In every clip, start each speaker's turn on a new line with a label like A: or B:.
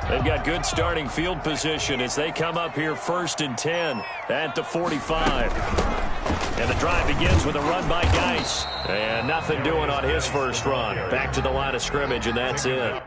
A: They've got good starting field position as they come up here 1st and 10 at the 45. And the drive begins with a run by Geis. And nothing doing on his first run. Back to the line of scrimmage, and that's it.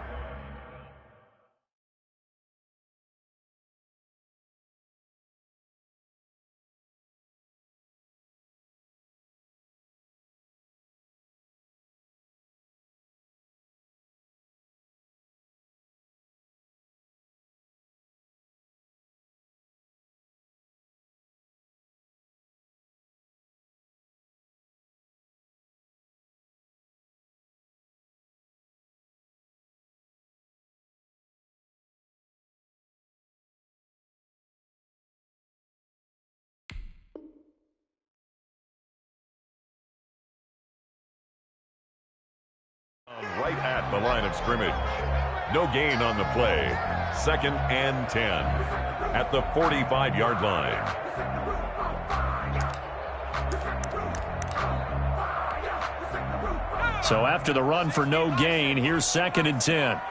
B: Right at the line of scrimmage. No gain on the play. 2nd and 10 at the 45-yard line.
A: So after the run for no gain, here's 2nd and 10.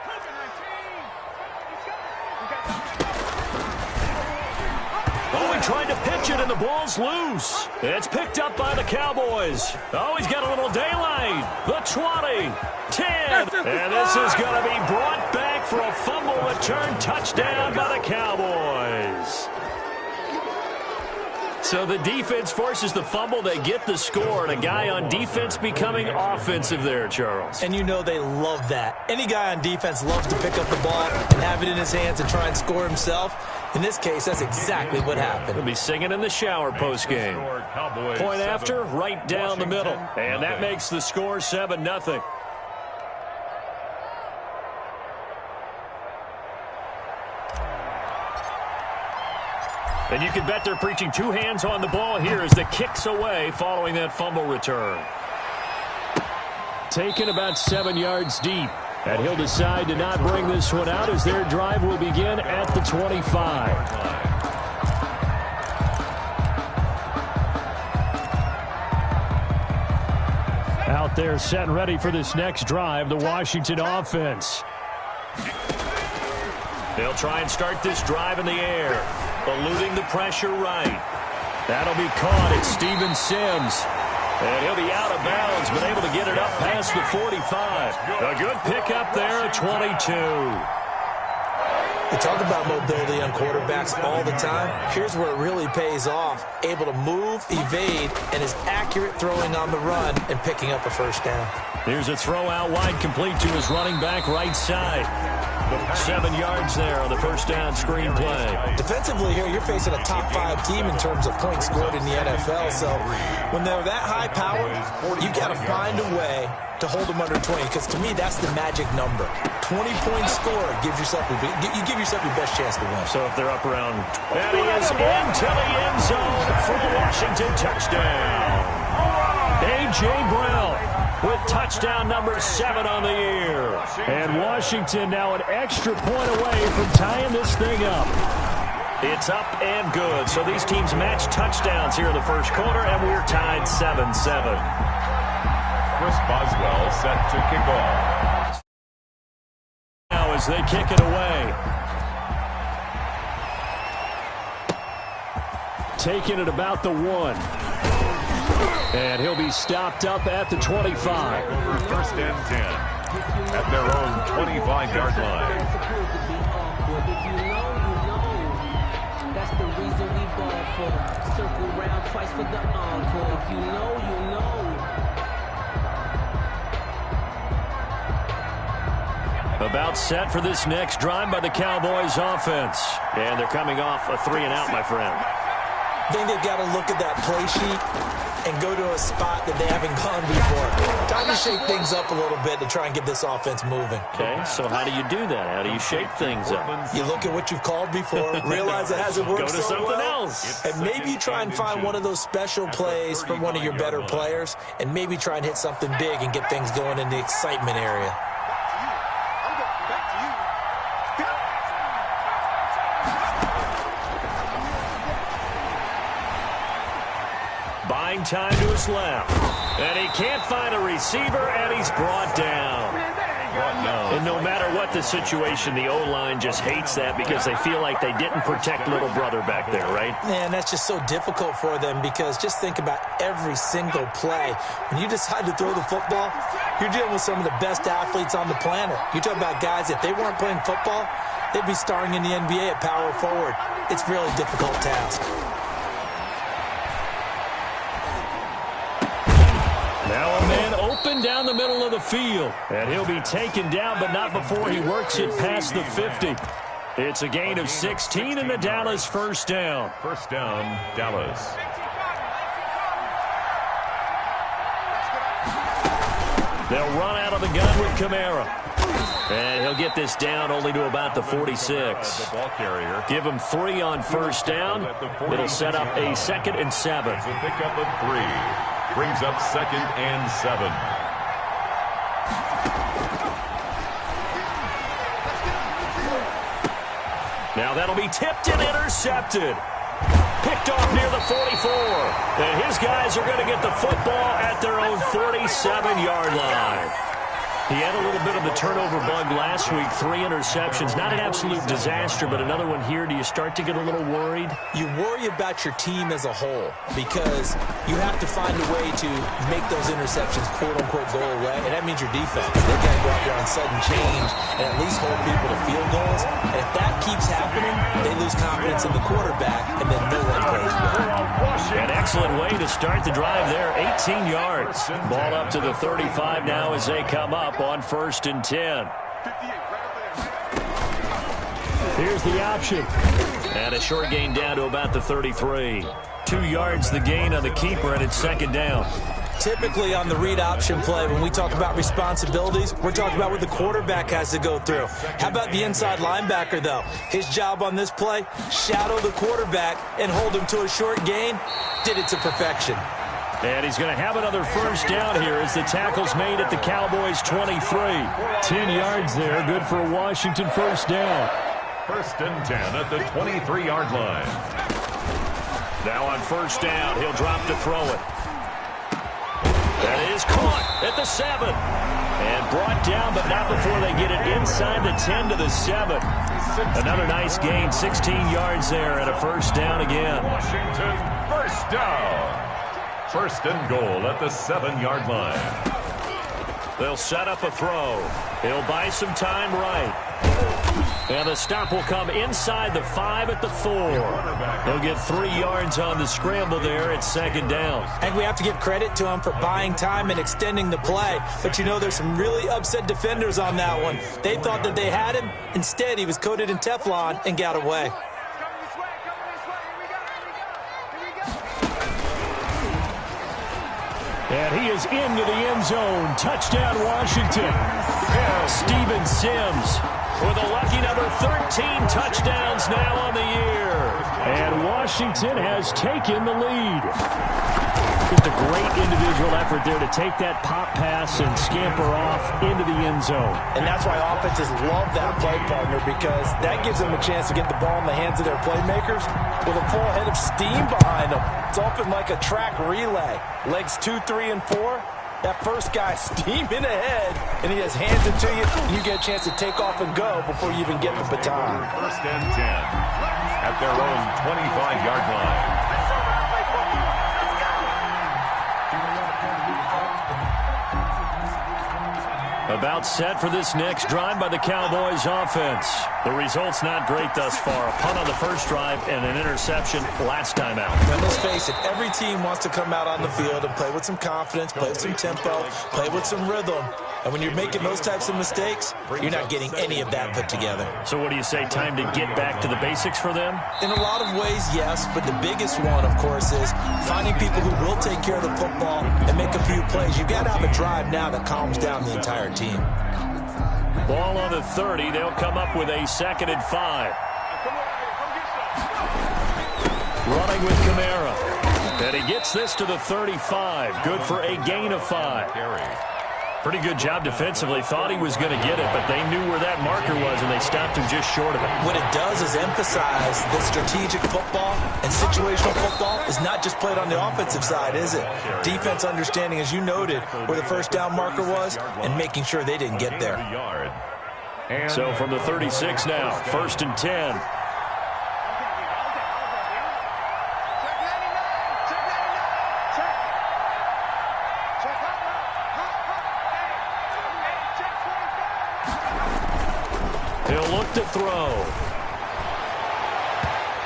A: Oh, he tried to pitch it, and the ball's loose. It's picked up by the Cowboys. Oh, he's got a little daylight. The 20, 10, and this is going to be brought back for a fumble return touchdown by the Cowboys. So the defense forces the fumble. They get the score, and a guy on defense becoming offensive there, Charles.
C: And you know they love that. Any guy on defense loves to pick up the ball and have it in his hands and try and score himself. In this case, that's exactly what happened.
A: He'll be singing in the shower postgame. Point after, right down the middle. And that makes the score 7-0. And you can bet they're preaching two hands on the ball here as the kick's away following that fumble return. Taken about 7 yards deep. And he'll decide to not bring this one out as their drive will begin at the 25. Out there set and ready for this next drive, the Washington offense. They'll try and start this drive in the air, eluding the pressure right. That'll be caught. It's Steven Sims. And he'll be out of bounds, but able to get it up past the 45. A good pickup there at 22.
C: We talk about mobility on quarterbacks all the time. Here's where it really pays off. Able to move, evade, and is accurate throwing on the run and picking up a first down.
A: Here's a throw out wide, complete to his running back right side. 7 yards there on the first down screen play.
C: Defensively here, you're facing a top 5 team in terms of points scored in the NFL. So when they're that high powered, you got to find a way to hold them under 20. Because to me, that's the magic number. 20-point score gives yourself you give yourself your best chance to win.
A: So if they're up around, and he is into the end zone for a Washington touchdown. A.J. Brown with touchdown number 7 on the year. And Washington now an extra point away from tying this thing up. It's up and good. So these teams match touchdowns here in the first quarter, and we're tied 7-7.
B: Chris Boswell set to kick off.
A: Now as they kick it away. Taking it about the 1. And he'll be stopped up at the 25.
B: 1st and 10 at their own 25-yard line.
D: That's the reason we ball for. Circle round twice for the encore. If you know, you know.
A: About set for this next drive by the Cowboys offense. And they're coming off a 3-and-out, my friend.
C: I think they've got to look at that play sheet and go to a spot that they haven't gone before. Time to shake things up a little bit to try and get this offense moving.
A: Okay, so how do you do that? How do you shake things up?
C: You look at what you've called before, realize it hasn't worked
A: Go to
C: so
A: something
C: well,
A: else.
C: and maybe you try and find one of those special plays from one of your better players, and maybe try and hit something big and get things going in the excitement area.
A: Buying time to his left. And he can't find a receiver, and he's brought down. And no matter what the situation, the O-line just hates that because they feel like they didn't protect little brother back there, right?
C: Man, that's just so difficult for them because just think about every single play. When you decide to throw the football, you're dealing with some of the best athletes on the planet. You talk about guys, if they weren't playing football, they'd be starring in the NBA at power forward. It's a really difficult task.
A: Now a man open down the middle of the field. And he'll be taken down, but not before he works it past the 50. It's a gain of 16 and the Dallas first down.
B: First down, Dallas.
A: They'll run out of the gun with Kamara. And he'll get this down only to about the 46. Give him 3 on first down. It'll set up a 2nd and 7.
B: It's a pickup of 3. Brings up 2nd and 7.
A: Now that'll be tipped and intercepted. Picked off near the 44. And his guys are going to get the football at their own 47-yard line. He had a little bit of the turnover bug last week, 3 interceptions. Not an absolute disaster, but another one here. Do you start to get a little worried?
C: You worry about your team as a whole because you have to find a way to make those interceptions, quote-unquote, go away, and that means your defense. They've got to go out there on sudden change and at least hold people to field goals. And if that keeps happening, they lose confidence in the quarterback, and then no one plays well.
A: An excellent way to start the drive there, 18 yards. Ball up to the 35 now as they come up on 1st and 10. Here's the option. And a short gain down to about the 33. 2 yards the gain on the keeper, and it's 2nd down.
C: Typically on the read option play, when we talk about responsibilities, we're talking about what the quarterback has to go through. How about the inside linebacker, though? His job on this play, shadow the quarterback and hold him to a short gain. Did it to perfection.
A: And he's going to have another first down here as the tackle's made at the Cowboys' 23. 10 yards there, good for a Washington first down.
B: 1st and 10 at the 23-yard line.
A: Now on first down, he'll drop to throw it. That is caught at the 7. And brought down, but not before they get it inside the 10 to the 7. Another nice gain, 16 yards there, and a first down again.
B: Washington first down. 1st and goal at the 7-yard line.
A: They'll set up a throw. He'll buy some time right. And the stop will come inside the 5 at the 4. He'll get 3 yards on the scramble there at 2nd down.
C: And we have to give credit to him for buying time and extending the play. But you know, there's some really upset defenders on that one. They thought that they had him. Instead, he was coated in Teflon and got away.
A: And he is into the end zone. Touchdown, Washington. Steven Sims with a lucky number 13 touchdowns now on the year. And Washington has taken the lead. Just a great individual effort there to take that pop pass and scamper off into the end zone.
C: And that's why offenses love that play partner, because that gives them a chance to get the ball in the hands of their playmakers with a full head of steam behind them. It's often like a track relay. Legs 2, 3, and 4. That first guy steaming ahead, and he has hands it to you, and you get a chance to take off and go before you even get the baton.
B: 1st and 10 at their own 25-yard line.
A: About set for this next drive by the Cowboys offense. The result's not great thus far. A punt on the first drive and an interception last time out.
C: Now, let's face it, every team wants to come out on the field and play with some confidence, play with some tempo, play with some rhythm. And when you're making those types of mistakes, you're not getting any of that put together.
A: So what do you say, time to get back to the basics for them?
C: In a lot of ways, yes, but the biggest one, of course, is finding people who will take care of the football and make a few plays. You've got to have a drive now that calms down the entire team.
A: Ball on the 30. They'll come up with a 2nd and 5. Running with Kamara. And he gets this to the 35. Good for a gain of 5. Pretty good job defensively. Thought he was going to get it, but they knew where that marker was, and they stopped him just short of it.
C: What it does is emphasize that strategic football and situational football is not just played on the offensive side, is it? Defense understanding, as you noted, where the first down marker was and making sure they didn't get there.
A: So from the 36 now, 1st and 10. He'll look to throw.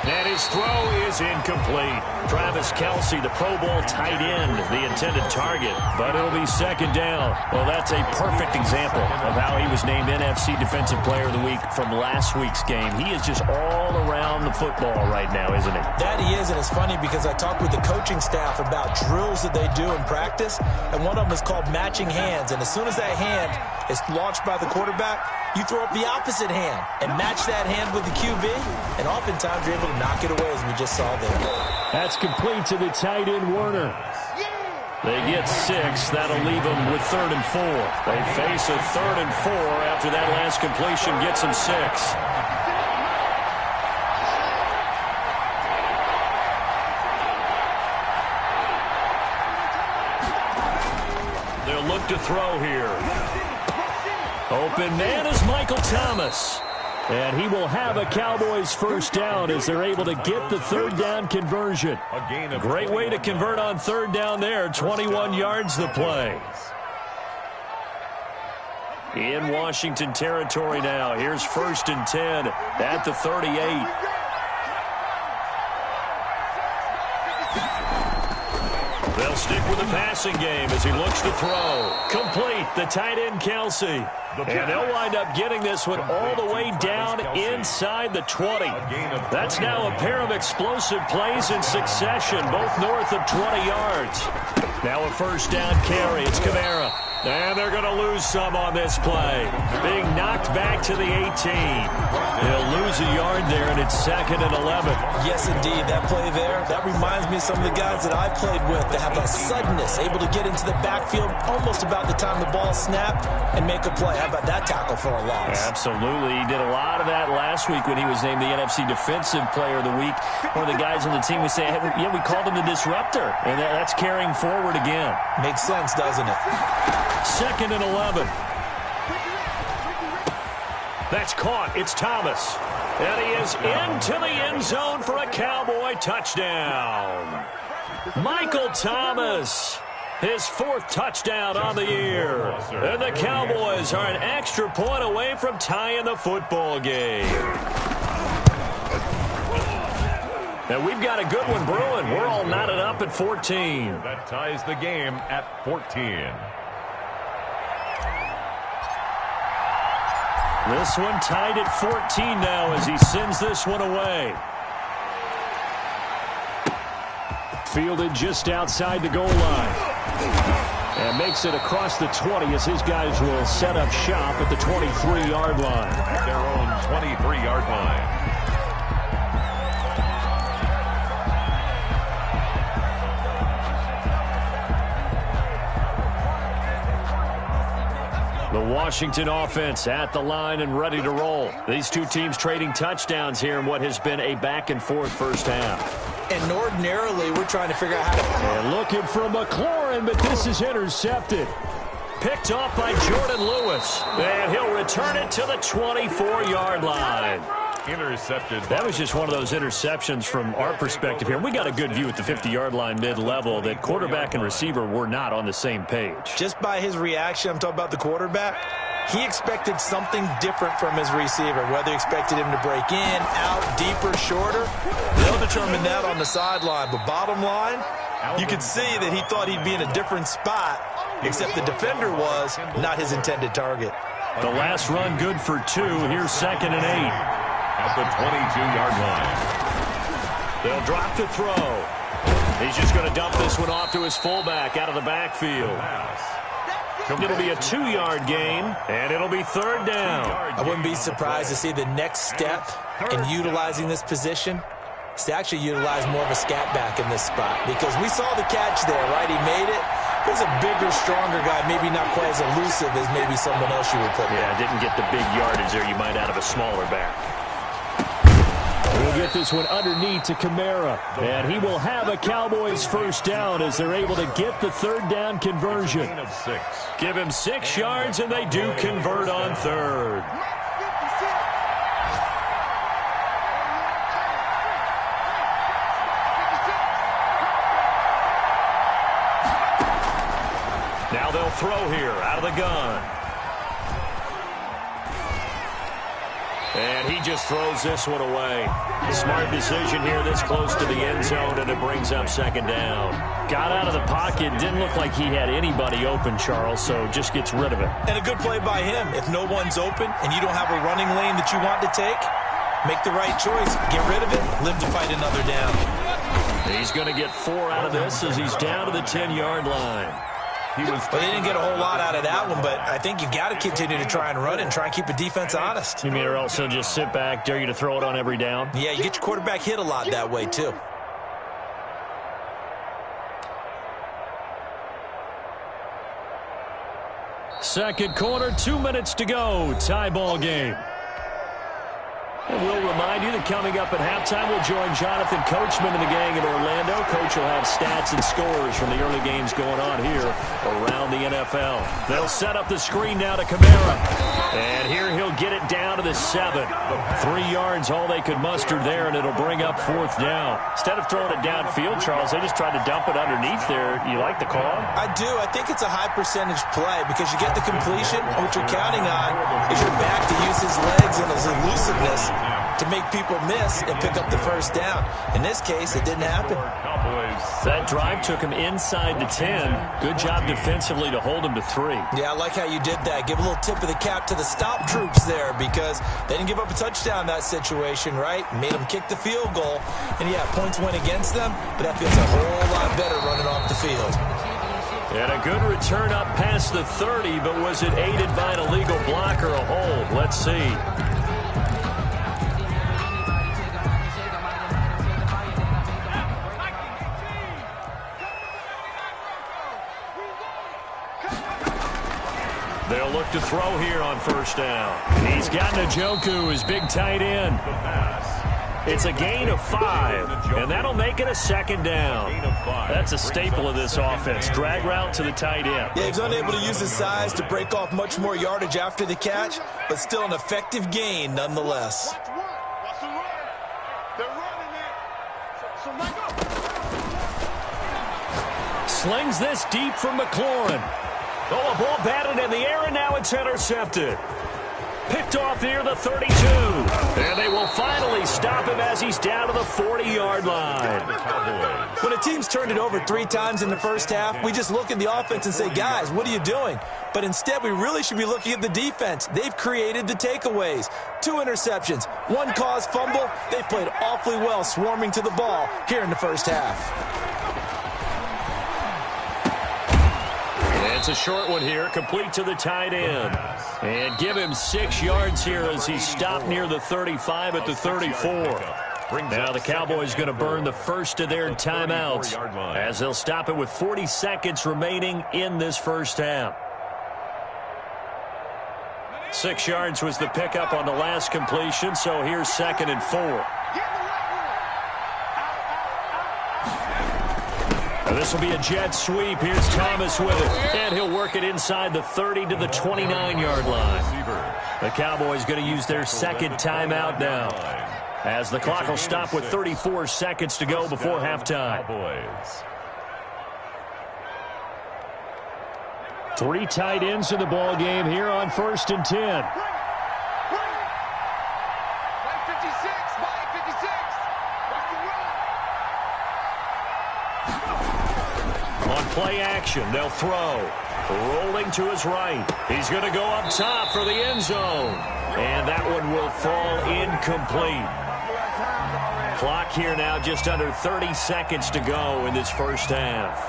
A: And his throw is incomplete. Travis Kelce, the Pro Bowl tight end, the intended target. But it'll be 2nd down. Well, that's a perfect example of how he was named NFC Defensive Player of the Week from last week's game. He is just all around the football right now, isn't he?
C: That he is, and it's funny because I talked with the coaching staff about drills that they do in practice, and one of them is called matching hands. And as soon as that hand is launched by the quarterback, you throw up the opposite hand and match that hand with the QB, and oftentimes you're able to knock it away, as we just saw there.
A: That's complete to the tight end, Werner. They get 6. That'll leave them with 3rd and 4. They face a 3rd and 4 after that last completion gets them 6. They'll look to throw here. Open man is Michael Thomas. And he will have a Cowboys 1st down as they're able to get the 3rd down conversion. Great way to convert on 3rd down there. 21 yards the play. In Washington territory now. Here's 1st and 10 at the 38. They'll stick with the passing game as he looks to throw. Complete, the tight end Kelce. And they'll wind up getting this one all the way down inside the 20. That's now a pair of explosive plays in succession, both north of 20 yards. Now a 1st down carry. It's Kamara. And they're going to lose some on this play. Being knocked back to the 18. They'll lose a yard there, and it's 2nd and 11.
C: Yes, indeed. That play there, that reminds me of some of the guys that I played with that have that suddenness, able to get into the backfield almost about the time the ball snapped and make a play. How about that tackle for a loss?
A: Absolutely. He did a lot of that last week when he was named the NFC Defensive Player of the Week. One of the guys on the team would say, hey, yeah, we called him the disruptor. And that's carrying forward again.
C: Makes sense, doesn't it?
A: 2nd and 11. That's caught. It's Thomas. And he is into the end zone for a Cowboy touchdown. Michael Thomas, his 4th touchdown on the year. And the Cowboys are an extra point away from tying the football game. And we've got a good one brewing. We're all knotted up at 14.
B: That ties the game at 14.
A: This one tied at 14 now as he sends this one away. Fielded just outside the goal line. And makes it across the 20 as his guys will set up shop at the 23-yard line.
B: At their own 23-yard line.
A: The Washington offense at the line and ready to roll. These two teams trading touchdowns here in what has been a back-and-forth first half.
C: And ordinarily, we're trying to figure out how to...
A: And looking for McLaurin, but this is intercepted. Picked off by Jordan Lewis. And he'll return it to the 24-yard line.
B: Intercepted.
A: That was just one of those interceptions from our perspective here. We got a good view at the 50-yard line mid-level that quarterback and receiver were not on the same page.
C: Just by his reaction, I'm talking about the quarterback, he expected something different from his receiver, whether he expected him to break in, out, deeper, shorter. They'll determine that on the sideline. But bottom line, you could see that he thought he'd be in a different spot, except the defender was not his intended target.
A: The last run good for 2. Here's 2nd and 8.
B: At the 22-yard line.
A: They'll drop to throw. He's just going to dump this one off to his fullback out of the backfield. It'll be a 2-yard gain, and it'll be 3rd down.
C: I wouldn't be surprised to see the next step in utilizing this position is to actually utilize more of a scat back in this spot, because we saw the catch there, right? He made it. He's a bigger, stronger guy, maybe not quite as elusive as maybe someone else you would put there.
A: Yeah, didn't get the big yardage there you might out of a smaller back. We'll get this one underneath to Kamara. And he will have a Cowboys 1st down as they're able to get the 3rd down conversion. Give him 6 yards, and they do convert on 3rd. throw here out of the gun. And he just throws this one away. Smart decision here this close to the end zone, and it brings up second down. Got out of the pocket. Didn't look like he had anybody open, Charles, so just gets rid of it.
C: And a good play by him. If no one's open and you don't have a running lane that you want to take, make the right choice. Get rid of it. Live to fight another down.
A: He's going to get 4 out of this as he's down to the 10-yard line.
C: Well, they didn't get a whole lot out of that one, but I think you've got to continue to try and run and try and keep the defense honest.
A: You mean, or else he'll just sit back, dare you to throw it on every down?
C: Yeah, you get your quarterback hit a lot that way, too.
A: Second quarter, 2 minutes to go. Tie ball game. And we'll remind you that coming up at halftime, we'll join Jonathan Coachman and the gang in Orlando. Coach will have stats and scores from the early games going on here around the NFL. They'll set up the screen now to Kamara. And here he'll get it down to the 7. 3 yards, all they could muster there, and it'll bring up 4th down. Instead of throwing it downfield, Charles, they just tried to dump it underneath there. You like the call?
C: I do. I think it's a high percentage play because you get the completion. What you're counting on is your back to use his legs and his elusiveness to make people miss and pick up the first down. In this case, it didn't happen.
A: That drive took him inside the 10. Good job defensively to hold him to 3.
C: Yeah, I like how you did that. Give a little tip of the cap to the stop troops there because they didn't give up a touchdown in that situation, right? Made them kick the field goal. And, yeah, points went against them, but that feels a whole lot better running off the field.
A: And a good return up past the 30, but was it aided by an illegal block or a hold? Let's see. They'll look to throw here on first down. He's got Njoku, his big tight end. It's a gain of 5, and that'll make it a second down. That's a staple of this offense. Drag route to the tight end.
C: Yeah, he's unable to use his size to break off much more yardage after the catch, but still an effective gain nonetheless.
A: Slings this deep from McLaurin. Oh, a ball batted in the air, and now it's intercepted. Picked off near the 32. And they will finally stop him as he's down to the 40-yard line.
C: When a team's turned it over 3 times in the first half, we just look at the offense and say, guys, what are you doing? But instead, we really should be looking at the defense. They've created the takeaways. 2 interceptions, 1 caused fumble. They've played awfully well swarming to the ball here in the first half.
A: It's a short one here, complete to the tight end. And give him 6 yards here as he's stopped near the 35 at the 34. Now the Cowboys going to burn the first of their timeouts as they'll stop it with 40 seconds remaining in this first half. 6 yards was the pickup on the last completion, so here's 2nd and 4. This will be a jet sweep. Here's Thomas with it. And he'll work it inside the 30 to the 29-yard line. The Cowboys going to use their second timeout now, as the clock will stop with 34 seconds to go before halftime. 3 tight ends in the ball game here on 1st and 10. Play action. They'll throw. Rolling to his right. He's going to go up top for the end zone. And that one will fall incomplete. Clock here now just under 30 seconds to go in this first half.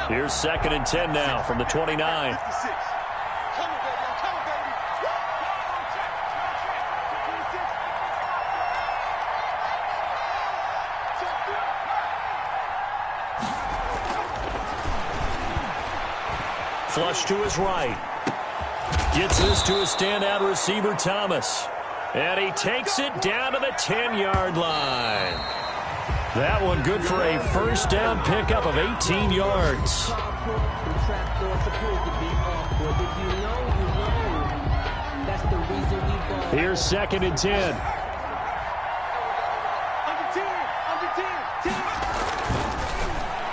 A: Here's 2nd and 10 now from the 29. Flush to his right. Gets this to a standout receiver, Thomas. And he takes it down to the 10-yard line. That one good for a first down pickup of 18 yards.
D: That's the reason we ball
A: Here's 2nd and 10.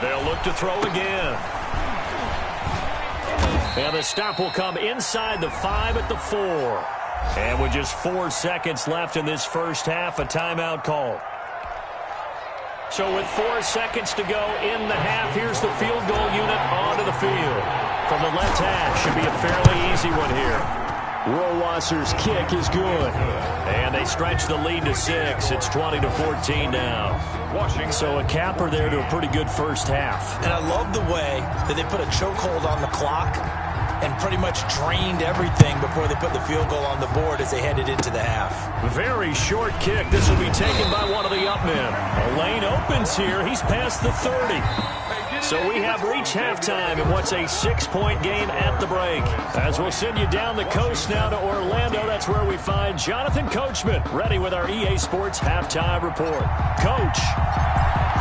A: They'll look to throw again. And the stop will come inside the 5 at the 4. And with just 4 seconds left in this first half, a timeout call. So with 4 seconds to go in the half, here's the field goal unit onto the field. From the left hash, should be a fairly easy one here. Rohrwasser's kick is good. And they stretch the lead to 6. It's 20-14 now. So a capper there to a pretty good first half.
C: And I love the way that they put a chokehold on the clock and pretty much drained everything before they put the field goal on the board as they headed into the half.
A: Very short kick. This will be taken by one of the up men. A lane opens here. He's past the 30. So we have reached halftime in what's a 6-point game at the break. As we'll send you down the coast now to Orlando, that's where we find Jonathan Coachman, ready with our EA Sports halftime report. Coach.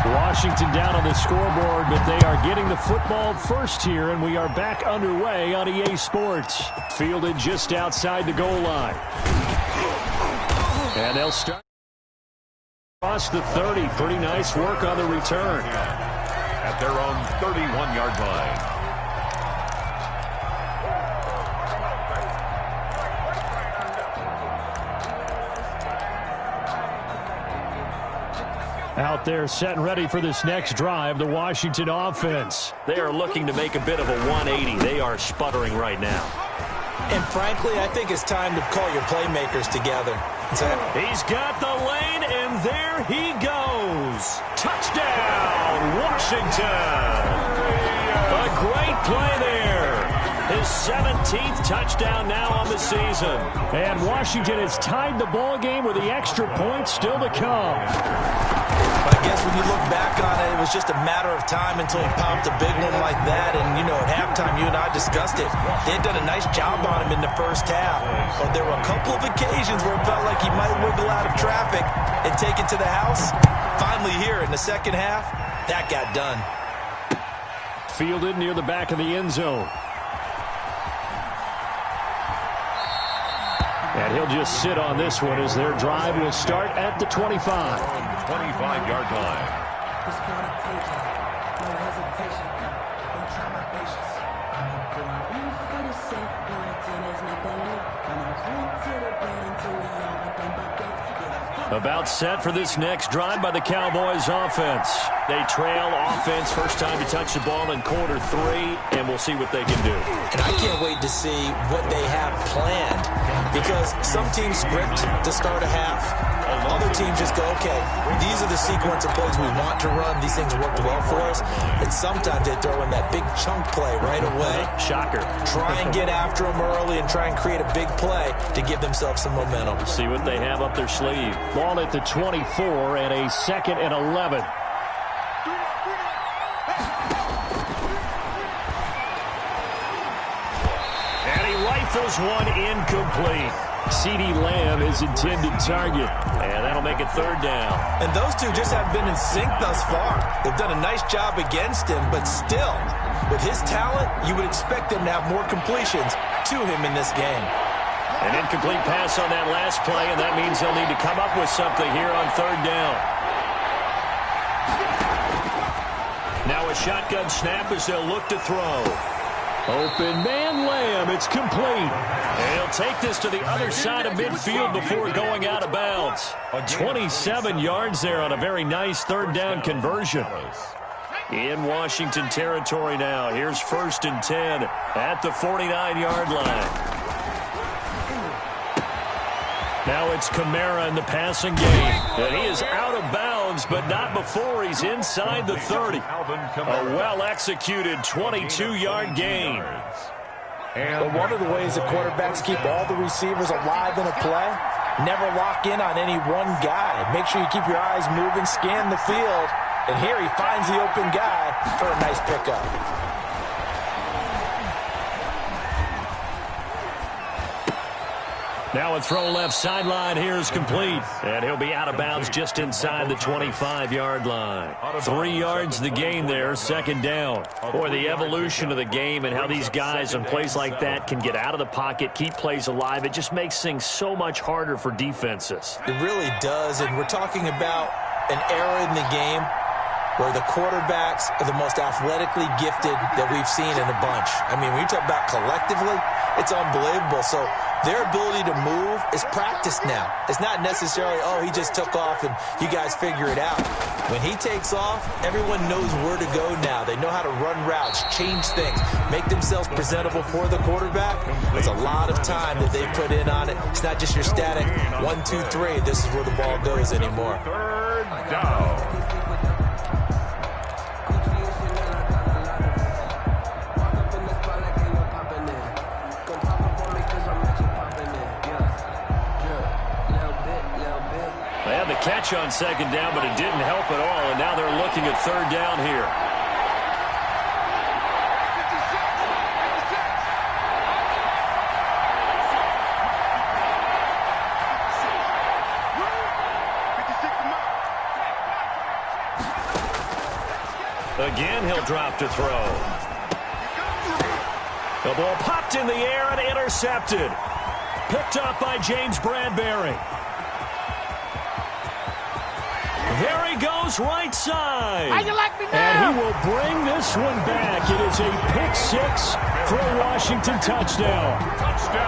A: Washington down on the scoreboard, but they are getting the football first here, and we are back underway on EA Sports. Fielded just outside the goal line. And they'll start across the 30. Pretty nice work on the return.
B: At their own 31-yard line.
A: Out there set and ready for this next drive, the Washington offense. They are looking to make a bit of a 180. They are sputtering right now.
C: And frankly, I think it's time to call your playmakers together.
A: He's got the lane, and there he goes. Touchdown, Washington. A great play there. His 17th touchdown now on the season. And Washington has tied the ball game with the extra point still to come.
C: But I guess when you look back on it, it was just a matter of time until he popped a big one like that. And, you know, at halftime, you and I discussed it. They had done a nice job on him in the first half. But there were a couple of occasions where it felt like he might wiggle out of traffic and take it to the house. Finally here in the second half, that got done.
A: Fielded near the back of the end zone. And he'll just sit on this one as their drive will start at the 25.
B: 25-yard line.
A: About set for this next drive by the Cowboys offense. They trail offense first time to touch the ball in quarter 3, and we'll see what they can do.
C: And I can't wait to see what they have planned, because some teams script to start a half. Other teams just go, okay, these are the sequence of plays we want to run. These things worked well for us. And sometimes they throw in that big chunk play right away.
A: Shocker.
C: Try and get after them early and try and create a big play to give themselves some momentum.
A: See what they have up their sleeve. Ball at the 24 and a 2nd and 11. And he rifles one incomplete. CeeDee Lamb is intended target, and that'll make it 3rd down.
C: And those two just haven't been in sync thus far. They've done a nice job against him, but still, with his talent, you would expect him to have more completions to him in this game.
A: An incomplete pass on that last play, and that means they'll need to come up with something here on 3rd down. Now a shotgun snap as they'll look to throw. Open man Lamb, it's complete. And he'll take this to the other side of midfield before going out of bounds. 27 yards there on a very nice 3rd down conversion. In Washington territory now. Here's 1st and 10 at the 49-yard line. Now it's Kamara in the passing game. And he is out of bounds, but not before he's inside the 30. A well-executed 22-yard gain.
C: But one of the ways that quarterbacks keep all the receivers alive in a play, never lock in on any one guy. Make sure you keep your eyes moving, scan the field. And here he finds the open guy for a nice pickup.
A: Now a throw left sideline here is complete. And he'll be out of bounds just inside the 25-yard line. 3 yards the gain there, second down. Boy, the evolution of the game and how these guys on plays like that can get out of the pocket, keep plays alive, it just makes things so much harder for defenses.
C: It really does, and we're talking about an era in the game where the quarterbacks are the most athletically gifted that we've seen in a bunch. I mean, when you talk about collectively, it's unbelievable. So their ability to move is practiced now. It's not necessarily, oh, he just took off and you guys figure it out. When he takes off, everyone knows where to go now. They know how to run routes, change things, make themselves presentable for the quarterback. It's a lot of time that they put in on it. It's not just your static 1, 2, 3. This is where the ball goes anymore.
B: Third down.
A: They had the catch on second down, but it didn't help at all, and now they're looking at third down here. Again, he'll drop to throw. The ball popped in the air and intercepted. Picked up by James Bradbury. There he goes, right side.
E: How you like me now?
A: And he will bring this one back. It is a pick six for a Washington touchdown.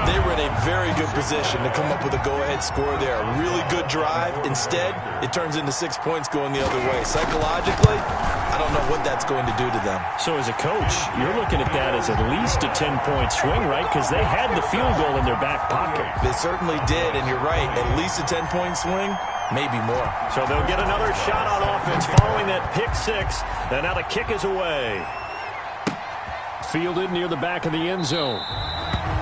C: They were in a very good position to come up with a go-ahead score there. A really good drive. Instead, it turns into 6 points going the other way. Psychologically, I don't know what that's going to do to them.
A: So as a coach, you're looking at that as at least a 10-point swing, right? Because they had the field goal in their back pocket.
C: They certainly did, and you're right. At least a 10-point swing. Maybe more.
A: So they'll get another shot on offense following that pick six. And now the kick is away. Fielded near the back of the end zone.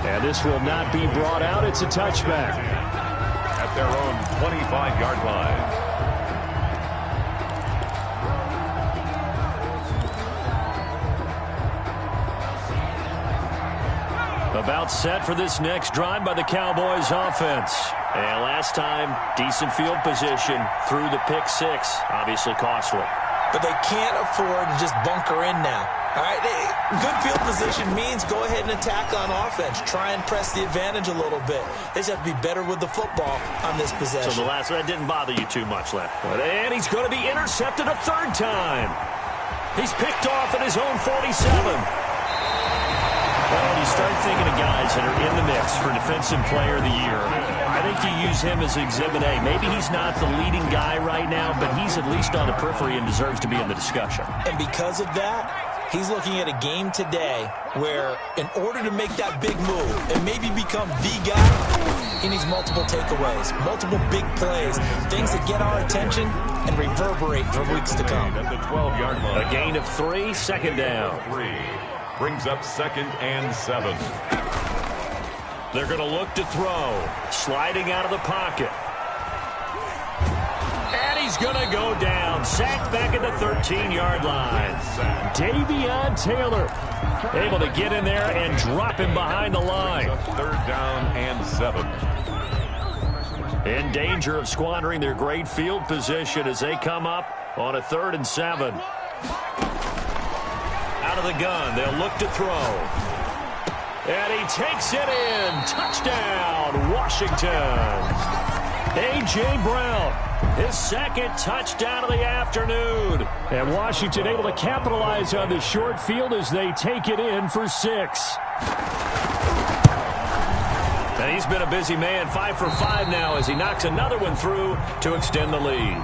A: And this will not be brought out. It's a touchback.
B: At their own 25-yard line.
A: About set for this next drive by the Cowboys offense. And last time, decent field position through the pick six. Obviously costly.
C: But they can't afford to just bunker in now. All right, good field position means go ahead and attack on offense. Try and press the advantage a little bit. They just have to be better with the football on this possession.
A: So the last one didn't bother you too much, left. And he's going to be intercepted a third time. He's picked off at his own 47. Well, when you start thinking of guys that are in the mix for Defensive Player of the Year, I think you use him as Exhibit A. Maybe he's not the leading guy right now, but he's at least on the periphery and deserves to be in the discussion.
C: And because of that, he's looking at a game today where in order to make that big move and maybe become the guy, he needs multiple takeaways, multiple big plays, things that get our attention and reverberate for weeks to come.
B: At the 12-yard line.
A: A gain of 3, second down.
B: 3 brings up 2nd and 7.
A: They're going to look to throw. Sliding out of the pocket. And he's going to go down. Sacked back at the 13-yard line. Davion Taylor able to get in there and drop him behind the line.
B: 3rd down and 7.
A: In danger of squandering their great field position as they come up on a 3rd and 7. Out of the gun, they'll look to throw. And he takes it in. Touchdown, Washington. A.J. Brown, his second touchdown of the afternoon. And Washington able to capitalize on the short field as they take it in for 6. And he's been a busy man, 5 for 5 now as he knocks another one through to extend the lead.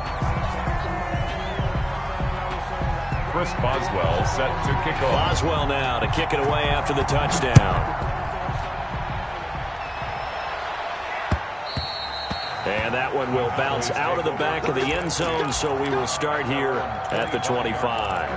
B: Chris Boswell set to kick off.
A: Boswell now to kick it away after the touchdown. And that one will bounce out of the back of the end zone, so we will start here at the 25.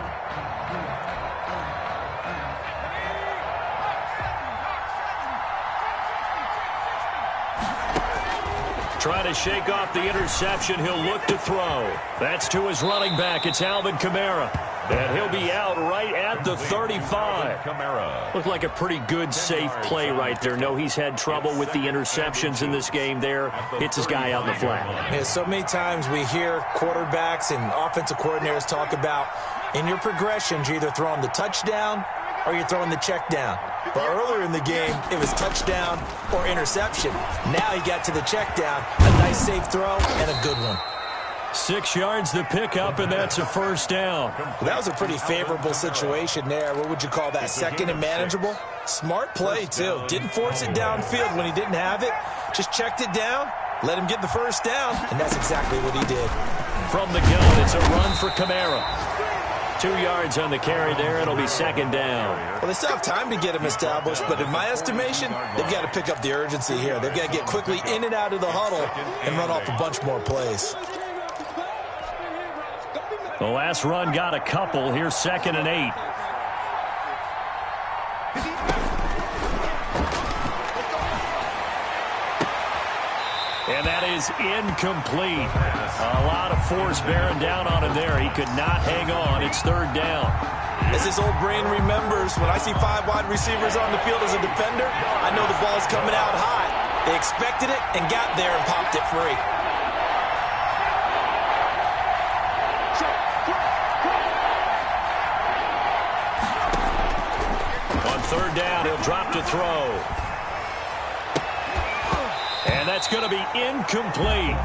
A: Trying to shake off the interception. He'll look to throw. That's to his running back. It's Alvin Kamara. And he'll be out right at the 35. Looked like a pretty good, safe play right there. No, he's had trouble with the interceptions in this game there. Hits his guy out in the flat.
C: Yeah, so many times we hear quarterbacks and offensive coordinators talk about in your progressions, you're either throwing the touchdown or you're throwing the check down. But earlier in the game, it was touchdown or interception. Now he got to the check down, a nice safe throw, and a good one.
A: 6 yards the pickup, and that's a first down.
C: Well, that was a pretty favorable situation there. What would you call that, second and manageable? Smart play, too. Didn't force it downfield when he didn't have it. Just checked it down, let him get the first down, and that's exactly what he did.
A: From the gun, it's a run for Kamara. 2 yards on the carry there. It'll be second down.
C: Well, they still have time to get him established, but in my estimation, they've got to pick up the urgency here. They've got to get quickly in and out of the huddle and run off a bunch more plays.
A: The last run got a couple. Here's 2nd and 8. And that is incomplete. A lot of force bearing down on him there. He could not hang on. It's 3rd down.
C: As his old brain remembers, when I see 5 wide receivers on the field as a defender, I know the ball's coming out high. They expected it and got there and popped it free.
A: On 3rd down, he'll drop to throw. And that's going to be incomplete.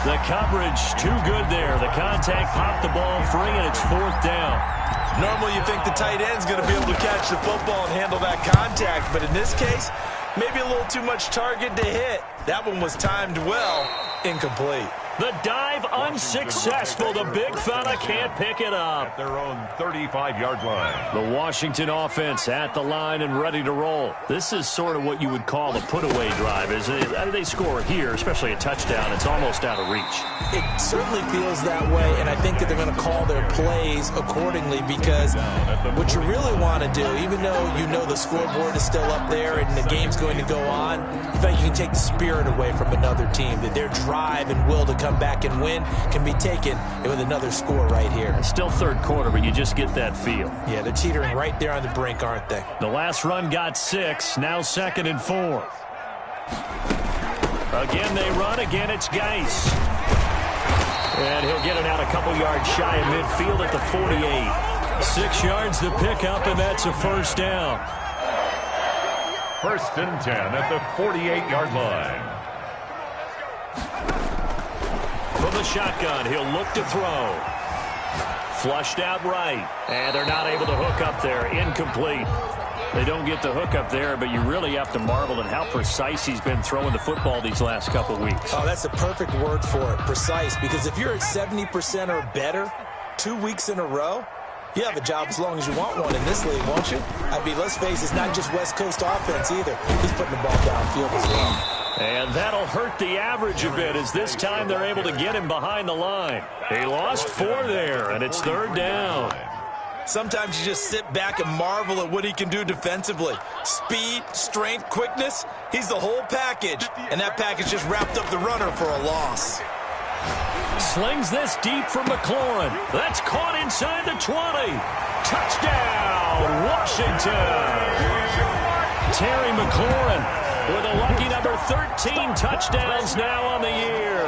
A: The coverage too good there. The contact popped the ball free, and it's 4th down.
C: Normally you think the tight end's going to be able to catch the football and handle that contact, but in this case, maybe a little too much target to hit. That one was timed well. Incomplete.
A: The dive unsuccessful. The big fella can't pick it up.
B: At their own 35-yard line.
A: The Washington offense at the line and ready to roll. This is sort of what you would call a put-away drive. They score here, especially a touchdown. It's almost out of reach.
C: It certainly feels that way, and I think that they're going to call their plays accordingly because what you really want to do, even though you know the scoreboard is still up there and the game's going to go on, in fact, you can take the spirit away from another team, that their drive and will to come back and win can be taken with another score right here.
A: It's still 3rd quarter, but you just get that feel.
C: Yeah, they're teetering right there on the brink, aren't they?
A: The last run got 6. Now 2nd and 4. Again they run. Again it's Geis. And he'll get it out a couple yards shy of midfield at the 48. 6 yards the pickup, and that's a first down.
B: 1st and 10 at the 48-yard line.
A: From the shotgun, he'll look to throw. Flushed out right. And they're not able to hook up there. Incomplete. They don't get the hook up there, but you really have to marvel at how precise he's been throwing the football these last couple weeks.
C: Oh, that's a perfect word for it, precise, because if you're at 70% or better 2 weeks in a row, you have a job as long as you want one in this league, won't you? I mean, let's face it, it's not just West Coast offense either. He's putting the ball downfield as well.
A: And that'll hurt the average a bit as this time they're able to get him behind the line. He lost 4 there, and it's 3rd down.
C: Sometimes you just sit back and marvel at what he can do defensively. Speed, strength, quickness, he's the whole package. And that package just wrapped up the runner for a loss.
A: Slings this deep for McLaurin. That's caught inside the 20. Touchdown, Washington. Terry McLaurin with a lucky number 13 touchdowns now on the year.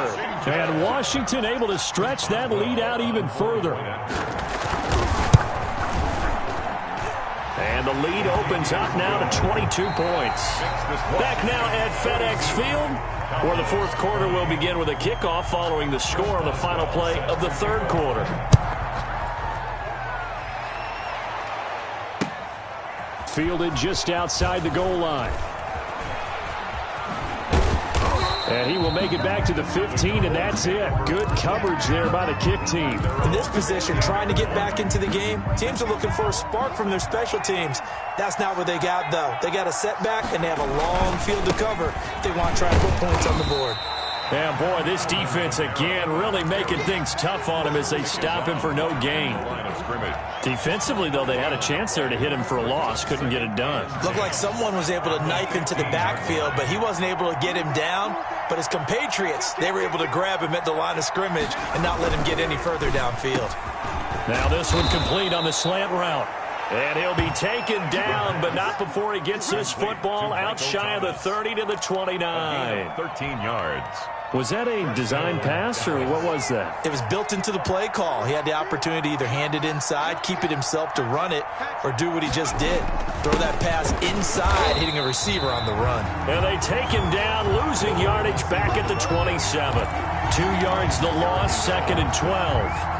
A: And Washington able to stretch that lead out even further. And the lead opens up now to 22 points. Back now at FedEx Field, where the 4th quarter will begin with a kickoff following the score on the final play of the 3rd quarter. Fielded just outside the goal line. And he will make it back to the 15, and that's it. Good coverage there by the kick team.
C: In this position, trying to get back into the game, teams are looking for a spark from their special teams. That's not what they got, though. They got a setback, and they have a long field to cover if they want to try to put points on the board.
A: And, boy, this defense, again, really making things tough on him as they stop him for no gain. Defensively, though, they had a chance there to hit him for a loss. Couldn't get it done.
C: Looked like someone was able to knife into the backfield, but he wasn't able to get him down. But his compatriots, they were able to grab him at the line of scrimmage and not let him get any further downfield.
A: Now this one complete on the slant route. And he'll be taken down, but not before he gets this football out shy of the 30 to the 29.
B: 13 yards.
A: Was that a design pass, or what was that?
C: It was built into the play call. He had the opportunity to either hand it inside, keep it himself to run it, or do what he just did. Throw that pass inside, hitting a receiver on the run.
A: And they take him down, losing yardage back at the 27. 2 yards the loss, 2nd and 12.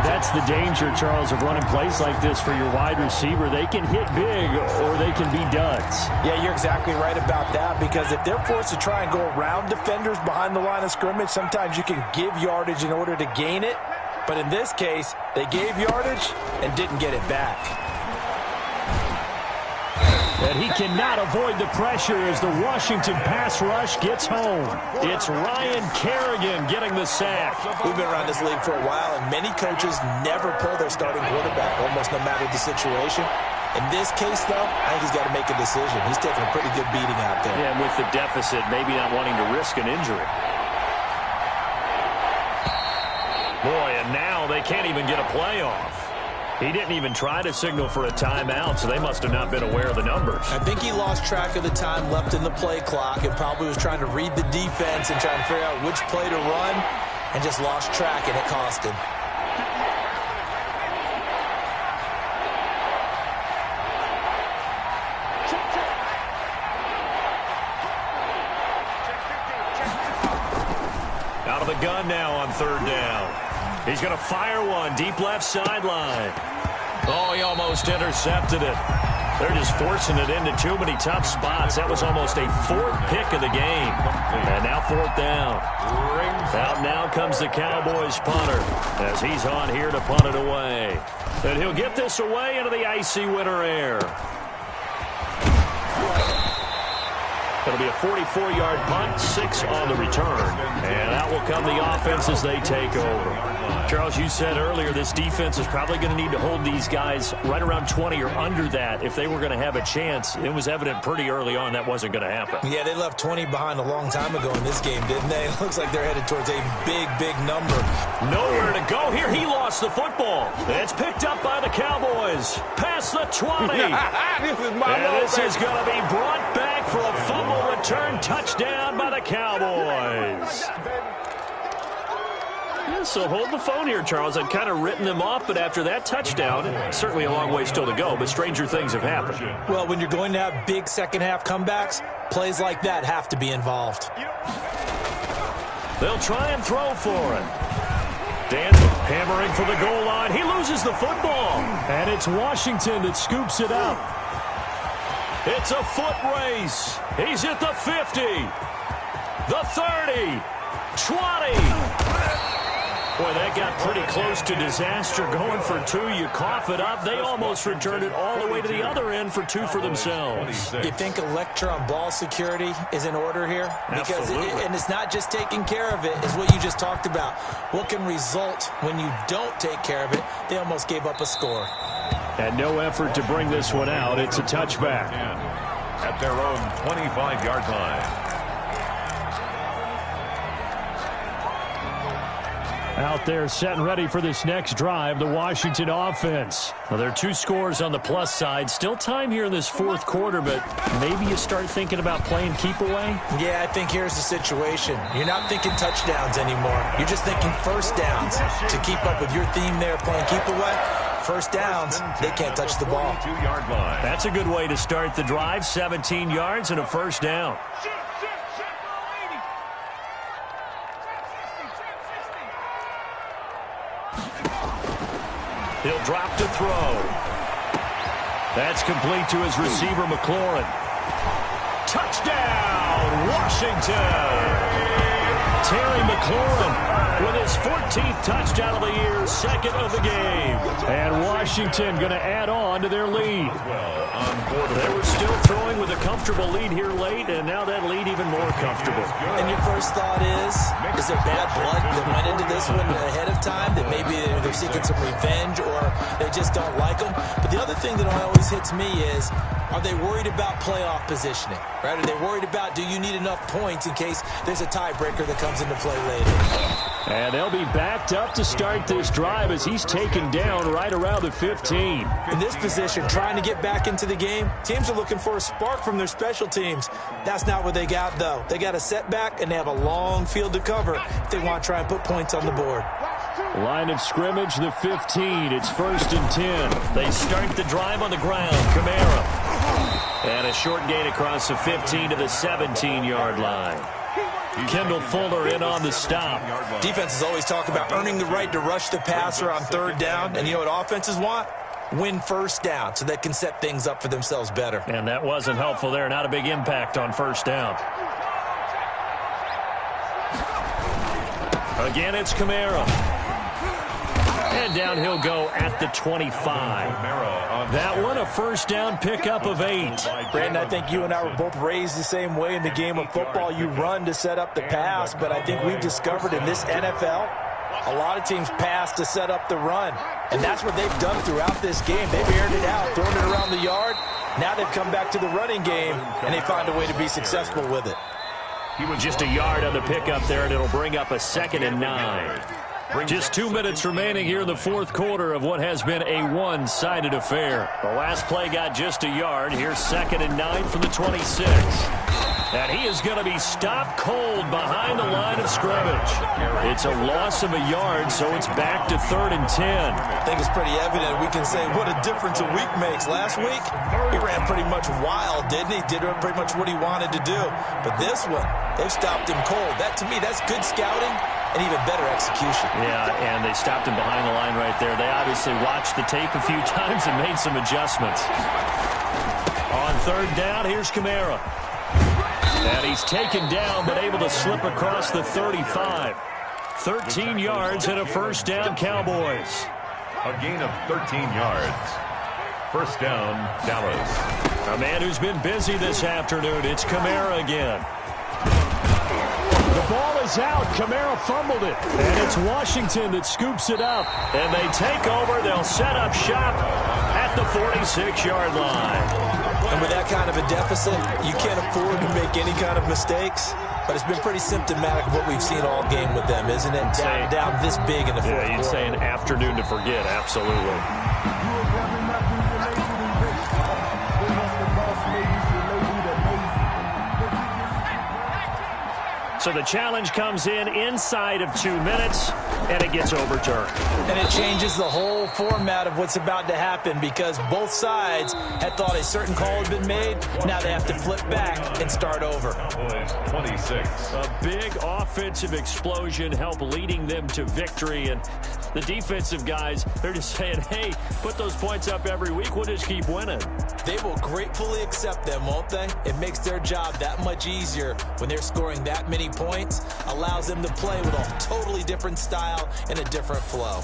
A: That's the danger, Charles, of running plays like this for your wide receiver. They can hit big or they can be duds.
C: Yeah, you're exactly right about that, because if they're forced to try and go around defenders behind the line of scrimmage, sometimes you can give yardage in order to gain it. But in this case, they gave yardage and didn't get it back.
A: And he cannot avoid the pressure as the Washington pass rush gets home. It's Ryan Kerrigan getting the sack.
C: We've been around this league for a while, and many coaches never pull their starting quarterback, almost no matter the situation. In this case, though, I think he's got to make a decision. He's taking a pretty good beating out there.
A: Yeah, and with the deficit, maybe not wanting to risk an injury. Boy, and now they can't even get a play off. He didn't even try to signal for a timeout, so they must have not been aware of the numbers.
C: I think he lost track of the time left in the play clock and probably was trying to read the defense and trying to figure out which play to run, and just lost track, and it cost him.
A: Out of the gun now on 3rd down. He's going to fire one deep left sideline. Oh, he almost intercepted it. They're just forcing it into too many tough spots. That was almost a 4th pick of the game. And now 4th down. Out now comes the Cowboys punter as he's on here to punt it away. And he'll get this away into the icy winter air. It'll be a 44-yard punt, 6 on the return. And out will come the offense as they take over. Charles, you said earlier this defense is probably going to need to hold these guys right around 20 or under that if they were going to have a chance. It was evident pretty early on that wasn't going to happen.
C: Yeah, they left 20 behind a long time ago in this game, didn't they? It looks like they're headed towards a big, big number.
A: Nowhere to go here. He lost the football. It's picked up by the Cowboys. Past the 20. This is going to be brought back for a fumble return touchdown by the Cowboys. Yeah, so hold the phone here, Charles. I'd kind of written them off, but after that touchdown, certainly a long way still to go, but stranger things have happened.
C: Well, when you're going to have big second-half comebacks, plays like that have to be involved.
A: They'll try and throw for it. Danza hammering for the goal line. He loses the football. And it's Washington that scoops it up. It's a foot race. He's at the 50, the 30, 20. Boy, that got pretty close to disaster. Going for 2, you cough it up. They almost returned it all the way to the other end for 2 for themselves.
C: You think a lecture on ball security is in order here? Because and it's not just taking care of it, it's what you just talked about. What can result when you don't take care of it? They almost gave up a score.
A: And no effort to bring this one out. It's a touchback.
B: At their own 25-yard line.
A: Out there set and ready for this next drive, the Washington offense. Well, there are 2 scores on the plus side. Still time here in this 4th quarter, but maybe you start thinking about playing keep away?
C: Yeah, I think here's the situation. You're not thinking touchdowns anymore. You're just thinking first downs. To keep up with your theme there, playing keep away, first downs, they can't touch the ball.
A: That's a good way to start the drive. 17 yards and a first down. He'll drop to throw. That's complete to his receiver, McLaurin. Touchdown, Washington! Terry McLaurin with his 14th touchdown of the year, 2nd of the game. And Washington going to add on to their lead. They were still throwing with a comfortable lead here late, and now that lead even more comfortable.
C: And your first thought is there bad blood that went into this one ahead of time, that maybe they're seeking some revenge or they just don't like them? But the other thing that always hits me is, are they worried about playoff positioning? Right? Are they worried about, do you need enough points in case there's a tiebreaker that comes into play later?
A: And they'll be backed up to start this drive as he's taken down right around the 15.
C: In this position, trying to get back into the game, teams are looking for a spark from their special teams. That's not what they got, though. They got a setback, and they have a long field to cover if they want to try and put points on the board.
A: Line of scrimmage, the 15. It's 1st and 10. They start the drive on the ground. Kamara. And a short gain across the 15 to the 17-yard line. Kendall Fuller in on the stop.
C: Defenses always talk about earning the right to rush the passer on 3rd down. And you know what offenses want? Win 1st down so they can set things up for themselves better.
A: And that wasn't helpful there. Not a big impact on 1st down. Again, it's Kamara. And down he'll go at the 25. That one a 1st down pickup of 8.
C: Brandon, I think you and I were both raised the same way in the game of football. You run to set up the pass, but I think we've discovered in this NFL, a lot of teams pass to set up the run. And that's what they've done throughout this game. They've aired it out, thrown it around the yard. Now they've come back to the running game, and they find a way to be successful with it.
A: He was just a yard on the pickup there, and it'll bring up a 2nd and 9. Just 2 minutes remaining here in the 4th quarter of what has been a one-sided affair. The last play got just a yard. Here's 2nd and 9 from the 26. And he is going to be stopped cold behind the line of scrimmage. It's a loss of a yard, so it's back to 3rd and 10.
C: I think it's pretty evident. We can say what a difference a week makes. Last week, he ran pretty much wild, didn't he? Did pretty much what he wanted to do. But this one, they've stopped him cold. That, to me, that's good scouting and even better execution.
A: Yeah, and they stopped him behind the line right there. They obviously watched the tape a few times and made some adjustments. On 3rd down, here's Kamara. And he's taken down, but able to slip across the 35. 13 yards and a 1st down, Cowboys.
B: A gain of 13 yards. 1st down, Dallas.
A: A man who's been busy this afternoon. It's Kamara again. The ball is out. Kamara fumbled it. And it's Washington that scoops it up. And they take over. They'll set up shop at the 46-yard line.
C: And with that kind of a deficit, you can't afford to make any kind of mistakes. But it's been pretty symptomatic of what we've seen all game with them, isn't it? Down this big in the 4th quarter.
A: Yeah, you'd say an afternoon to forget. Absolutely. So the challenge comes in inside of 2 minutes, and it gets overturned.
C: And it changes the whole format of what's about to happen because both sides had thought a certain call had been made. Now they have to flip back and start over.
B: 26.
A: A big offensive explosion helped leading them to victory. And the defensive guys, they're just saying, hey, put those points up every week. We'll just keep winning.
C: They will gratefully accept them, won't they? It makes their job that much easier when they're scoring that many points. Allows them to play with a totally different style and a different flow.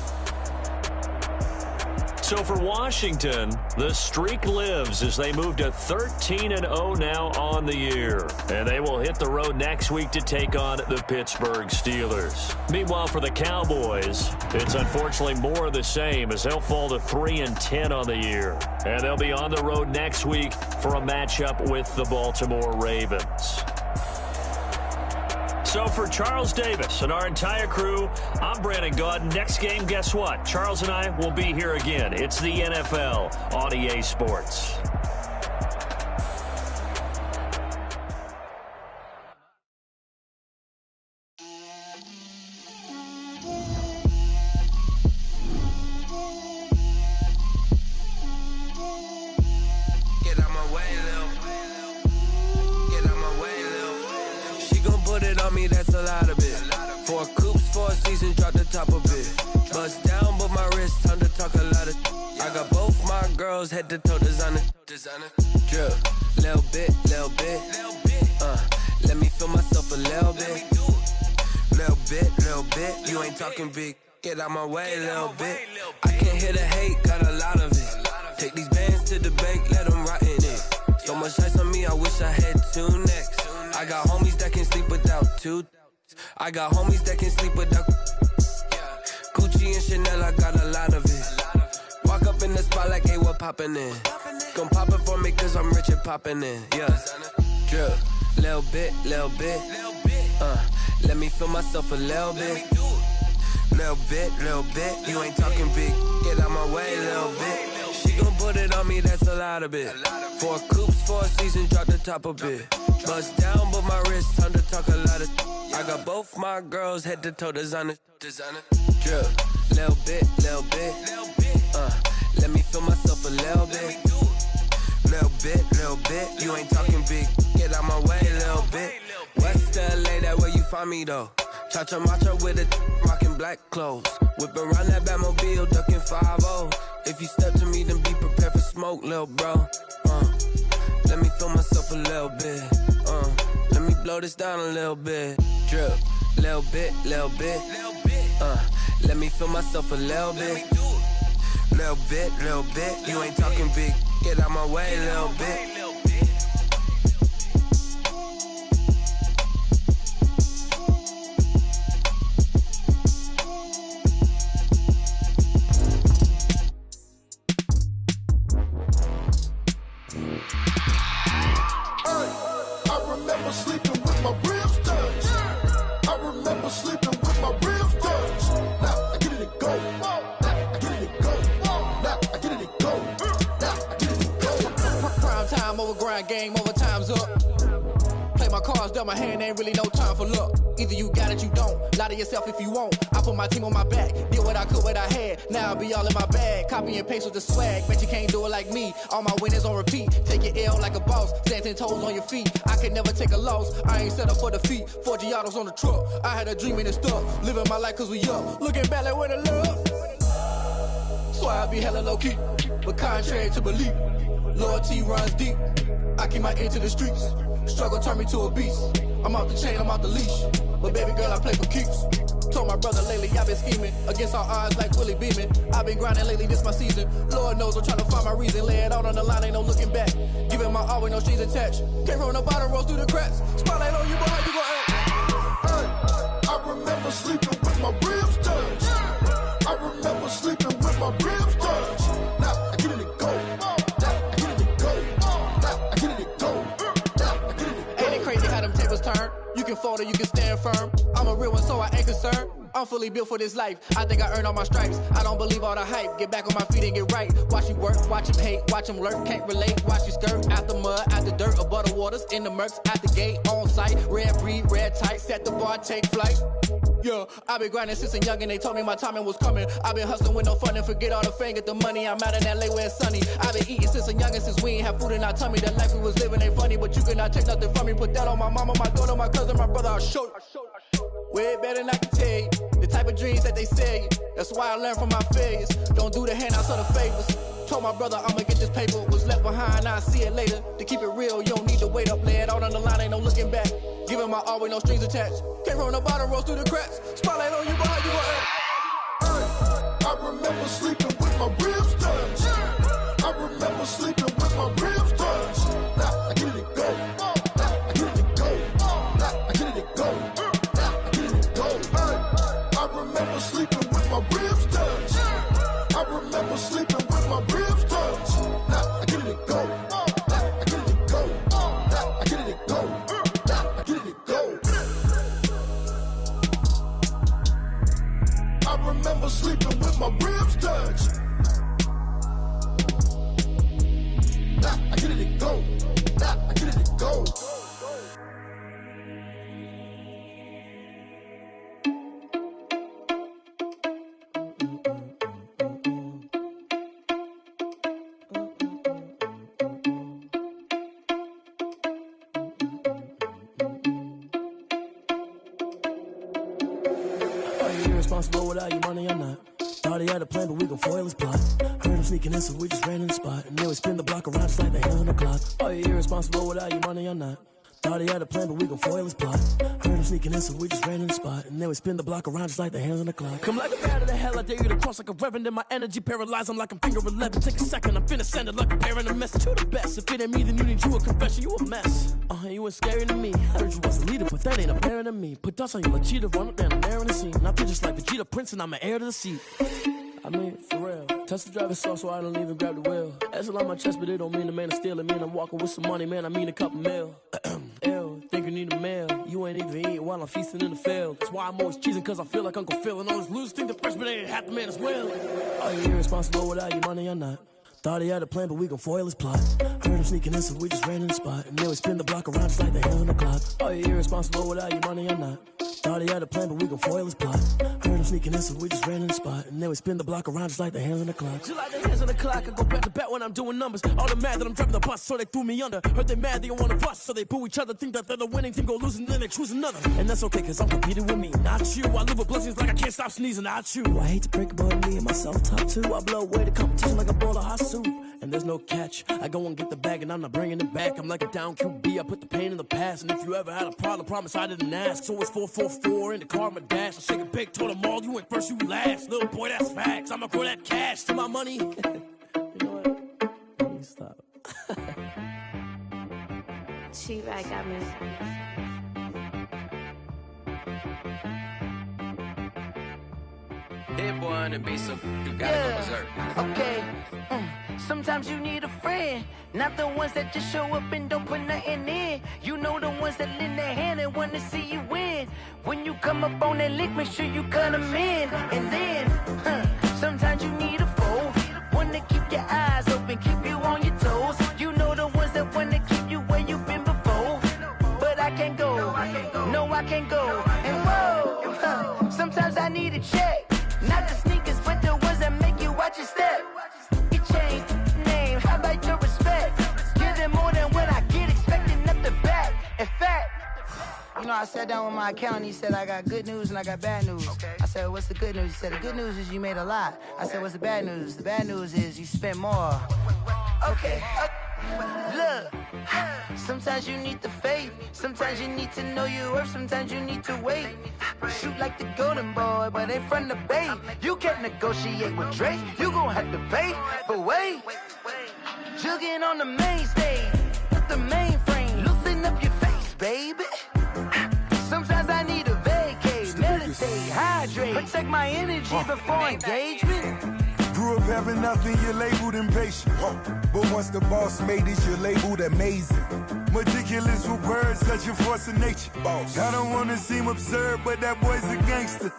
A: So for Washington, the streak lives as they move to 13-0 now on the year. And they will hit the road next week to take on the Pittsburgh Steelers. Meanwhile, for the Cowboys, it's unfortunately more of the same as they'll fall to 3-10 on the year. And they'll be on the road next week for a matchup with the Baltimore Ravens. So for Charles Davis and our entire crew, I'm Brandon Gaudin. Next game, guess what? Charles and I will be here again. It's the NFL on EA Sports.
E: That's a lot of it. 4 coops, 4 seasons, drop the top of it. Bust down, but my wrist, time to talk a lot of. I got both my girls, head to toe designer. Drip, little bit. Let me feel myself a little bit. Little bit. You ain't talking big. Get out my way, little bit. I can't hear the hate, got a lot of it. Take these bands to the bank, let them rot in it. So much ice on me, I wish I had 2 necks. I got homies that can sleep without 2. I got homies that can sleep without Gucci and Chanel, I got a lot of it. Walk up in the spot like, hey, what poppin' in? Gon' pop it for me cause I'm rich and poppin' in. Yeah, drip, little bit. Let me feel myself a little bit. little bit. You ain't talking big, get out my way, little bit. She gon' put it on me, that's a lot of it. 4 coops, 4 seasons, drop the top a bit. Bust down, but my wrist, time to talk a lot of. I got both my girls head to toe designer. Drip, little bit. Let me feel myself a little bit. Little bit. You ain't talking big, get out my way, little bit. West LA, that where you find me though. Cha-cha matcha with a rockin' black clothes. Whip around that Batmobile, ducking 5-0. If you step to me, then be prepared for smoke, little bro. Let me feel myself a little bit. Let me blow this down a little bit. Drip, little bit. Let me feel myself a little bit. Little bit. You ain't talking big, get out my way, little bit.
F: Game over, time's up. Play my cards, dealt my hand, ain't really no time for luck. Either you got it, you don't. Lie to yourself if you won't. I put my team on my back, did what I could, what I had. Now I'll be all in my bag. Copy and paste with the swag. Bet you can't do it like me. All my winners on repeat. Take your L like a boss. Stand 10 toes on your feet. I can never take a loss. I ain't set up for defeat. 4 Giottos on the truck. I had a dream and stuff. Living my life cause we up. Looking back like where the love. So I be hella low key. But contrary to belief, loyalty runs deep. I keep my ear to the streets. Struggle turned me to a beast. I'm off the chain, I'm off the leash. But baby girl, I play for keeps. Told my brother lately, I've been scheming. Against all odds like Willie Beeman. I've been grinding lately, this my season. Lord knows I'm trying to find my reason. Lay it out on the line, ain't no looking back. Giving my all with no strings attached. Came from the bottom, rose through the cracks. Spotlight on you, but how you gon' act?
G: Hey, I remember sleeping with my ribs touched. I remember sleeping with my ribs touched. Now I get it and go.
F: Turn. You can fold or you can stand firm. I'm a real one, so I ain't concerned. I'm fully built for this life. I think I earned all my stripes. I don't believe all the hype. Get back on my feet and get right. Watch you work, watch him hate, watch him lurk. Can't relate, watch you skirt. Out the mud, out the dirt, above the waters, in the murks, out the gate, on site. Red breed, red tight, set the bar, take flight. Yeah, I've been grinding since a youngin'. They told me my timing was coming. I've been hustling with no fun and forget all the fame, get the money. I'm out in LA where it's sunny. I've been eating since a youngin', since we ain't have food in our tummy. The life we was living ain't funny, but you cannot take nothing from me. Put that on my mama, my daughter, my cousin, my brother. I'll show you. Way better than I can tell you. The type of dreams that they sell you. That's why I learned from my failures. Don't do the handouts or the favors. Told my brother I'ma get this paper. Was left behind, I'll see it later. To keep it real, you don't need to wait up. Lay it out on the line, ain't no looking back. Giving my all with no strings attached. Came from the bottom, rose through the cracks. Spotlight on you, but how you gon' act?
G: Hey, I remember sleeping with my ribs touched. I remember sleeping with my ribs touched. Now I get it and go. I get it and go. I get it and go. I get it and go. Hey, I remember sleeping with my ribs touched. I remember sleeping with my ribs touched. Now I get it and go. I get it and go. I get it and go. I get it and go. I remember sleeping with my ribs touched. I get it and go. I get it and go.
H: Are you irresponsible without your money or not? Thought he had a plan, but we gon' foil his plot. Heard him sneaking in, so we just ran in the spot. And then we spin the block around just like the hands on the clock. Are you irresponsible without your money or not? Thought he had a plan, but we gon' foil his plot. Heard him sneaking in, so we just ran in the spot. And then we spin the block around just like the hands on the clock. Come like a bat of the hell, I dare you to cross like a reverend. And my energy paralyzed, I'm like I'm finger 11. Take a second, I'm finna send it like a parent a message to the best. If it ain't me, then you need you a confession, you a mess. You ain't scary to me. Heard you was a leader, but that ain't apparent to me. Put dust on you like cheetah, run up down the air in the scene. And I feel just like Vegeta Prince, and I'm an heir to the seat. I mean, for real. Touch the driver's soft, so I don't even grab the wheel. That's a lot on my chest, but it don't mean the man is stealing. Mean I'm walking with some money, man, I mean a couple mil. Ew, think you need a meal. You ain't even eating while I'm feasting in the field. That's why I'm always cheesing, cause I feel like Uncle Phil. And all those losers think the freshman ain't half the man as well. Are you irresponsible without your money or not? Thought he had a plan, but we gon' foil his plot. Heard him sneaking in, so we just ran in the spot. And then we spin the block around just like the hands on the clock. Are you irresponsible without your money or not? Thought he had a plan, but we gon' foil his plot. Heard him sneaking in, so we just ran in the spot. And then we spin the block around just like the hands on the clock. Just like the hands on the clock, I go back to back when I'm doing numbers. All the mad that I'm driving the bus, so they threw me under. Heard they mad, they don't wanna bust, so they boo each other. Think that they're the winning team, go losing, then they choose another. And that's okay, cause I'm competing with me, not you. I live with blessings like I can't stop sneezing, not you. I hate to break it, but me and myself top two. I blow away the competition like a bowl of hot soup. And there's no catch. I go and get the bag and I'm not bringing it back. I'm like a down QB, I put the pain in the past. And if you ever had a problem, promise I didn't ask. So it's 4-4-4 in the car, my dash. I shake a big, told them all, you went first, you last. Little boy, that's facts. I'ma grow that cash to my money. You know what? Let me stop.
I: She-Rag got me.
E: That boy on the beat, so you gotta go berserk.
J: Okay. Sometimes you need a friend, not the ones that just show up and don't put nothing in. You know the ones that lend their hand and want to see you win. When you come up on that lick, make sure you cut them in. And then, sometimes you need a foe, one to keep your eyes open, keep you on your toes. You know the ones that want to keep you where you've been before. But I can't go, no I can't go. And whoa, sometimes I need a check. Not the sneakers, but the ones that make you watch your step. You change name, how about your respect? Give them more than what I get, expecting nothing back. In fact, you know, I sat down with my accountant, he said I got good news and I got bad news. I said, what's the good news? He said, the good news is you made a lot. I said, what's the bad news? The bad news is you spent more. Okay. Look, sometimes you need the faith, sometimes you need to know your worth, sometimes you need to wait. Shoot like the golden boy, but ain't from the bay. You can't negotiate with Drake, you gon' have to pay. But wait, jugging on the main stage, with the mainframe, loosen up your face, baby. Sometimes I need a vacate, meditate, hydrate, protect my energy before engagement.
G: Grew up having nothing, you're labeled impatient. But once the boss made it, you're labeled amazing. Meticulous with words, such a force of nature. I don't wanna seem absurd, but that boy's a gangster.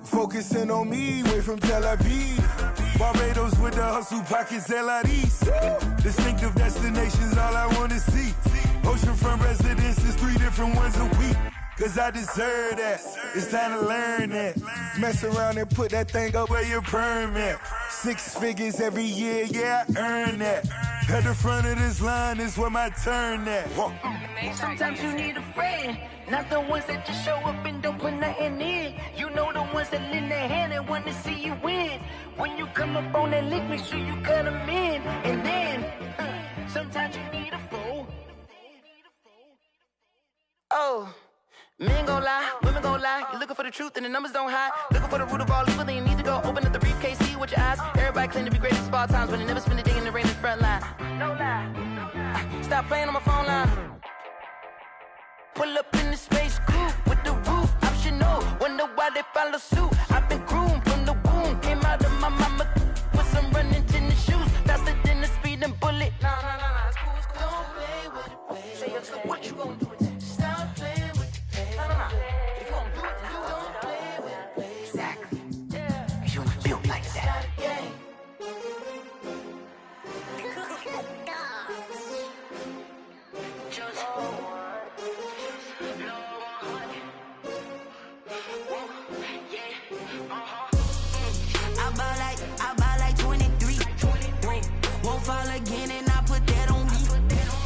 G: Focusing on me, way from Tel Aviv. Barbados with the hustle pockets, LIDs. Distinctive destinations, all I wanna see. Oceanfront residences, 3 different ones a week. Cause I deserve that, it's time to learn that. Mess around and put that thing up where your permit. 6 figures every year, yeah, I earn that. At the front of this line is where my turn at.
J: Sometimes you need a friend, not the ones that just show up and don't put nothing in. You know the ones that lend their hand and want to see you win. When you come up on that lick, make sure you cut them in. And then, sometimes you need a foe. Oh. Men gon' lie, women gon' lie. You're looking for the truth and the numbers don't hide. Looking for the root of all evil, then you need to go open up the briefcase, see with your eyes. Everybody claim to be great at small times, but they never spend a day in the rain in the front line. No lie. Stop playing on my phone line. Pull up in the space coupe with the roof optional. Wonder why they follow suit. I've been groomed from the womb. Came out of my mama with some running tennis shoes. Faster than the speeding bullet. Nah, it's cool, it's cool. Don't play with it, baby. Say, so what you gon' do with it? Stop playing with it. No. If you don't do it, then you don't play with it, baby. Exactly. Yeah. You ain't built like that.
E: I buy like 23. Won't fall again and I put that on me.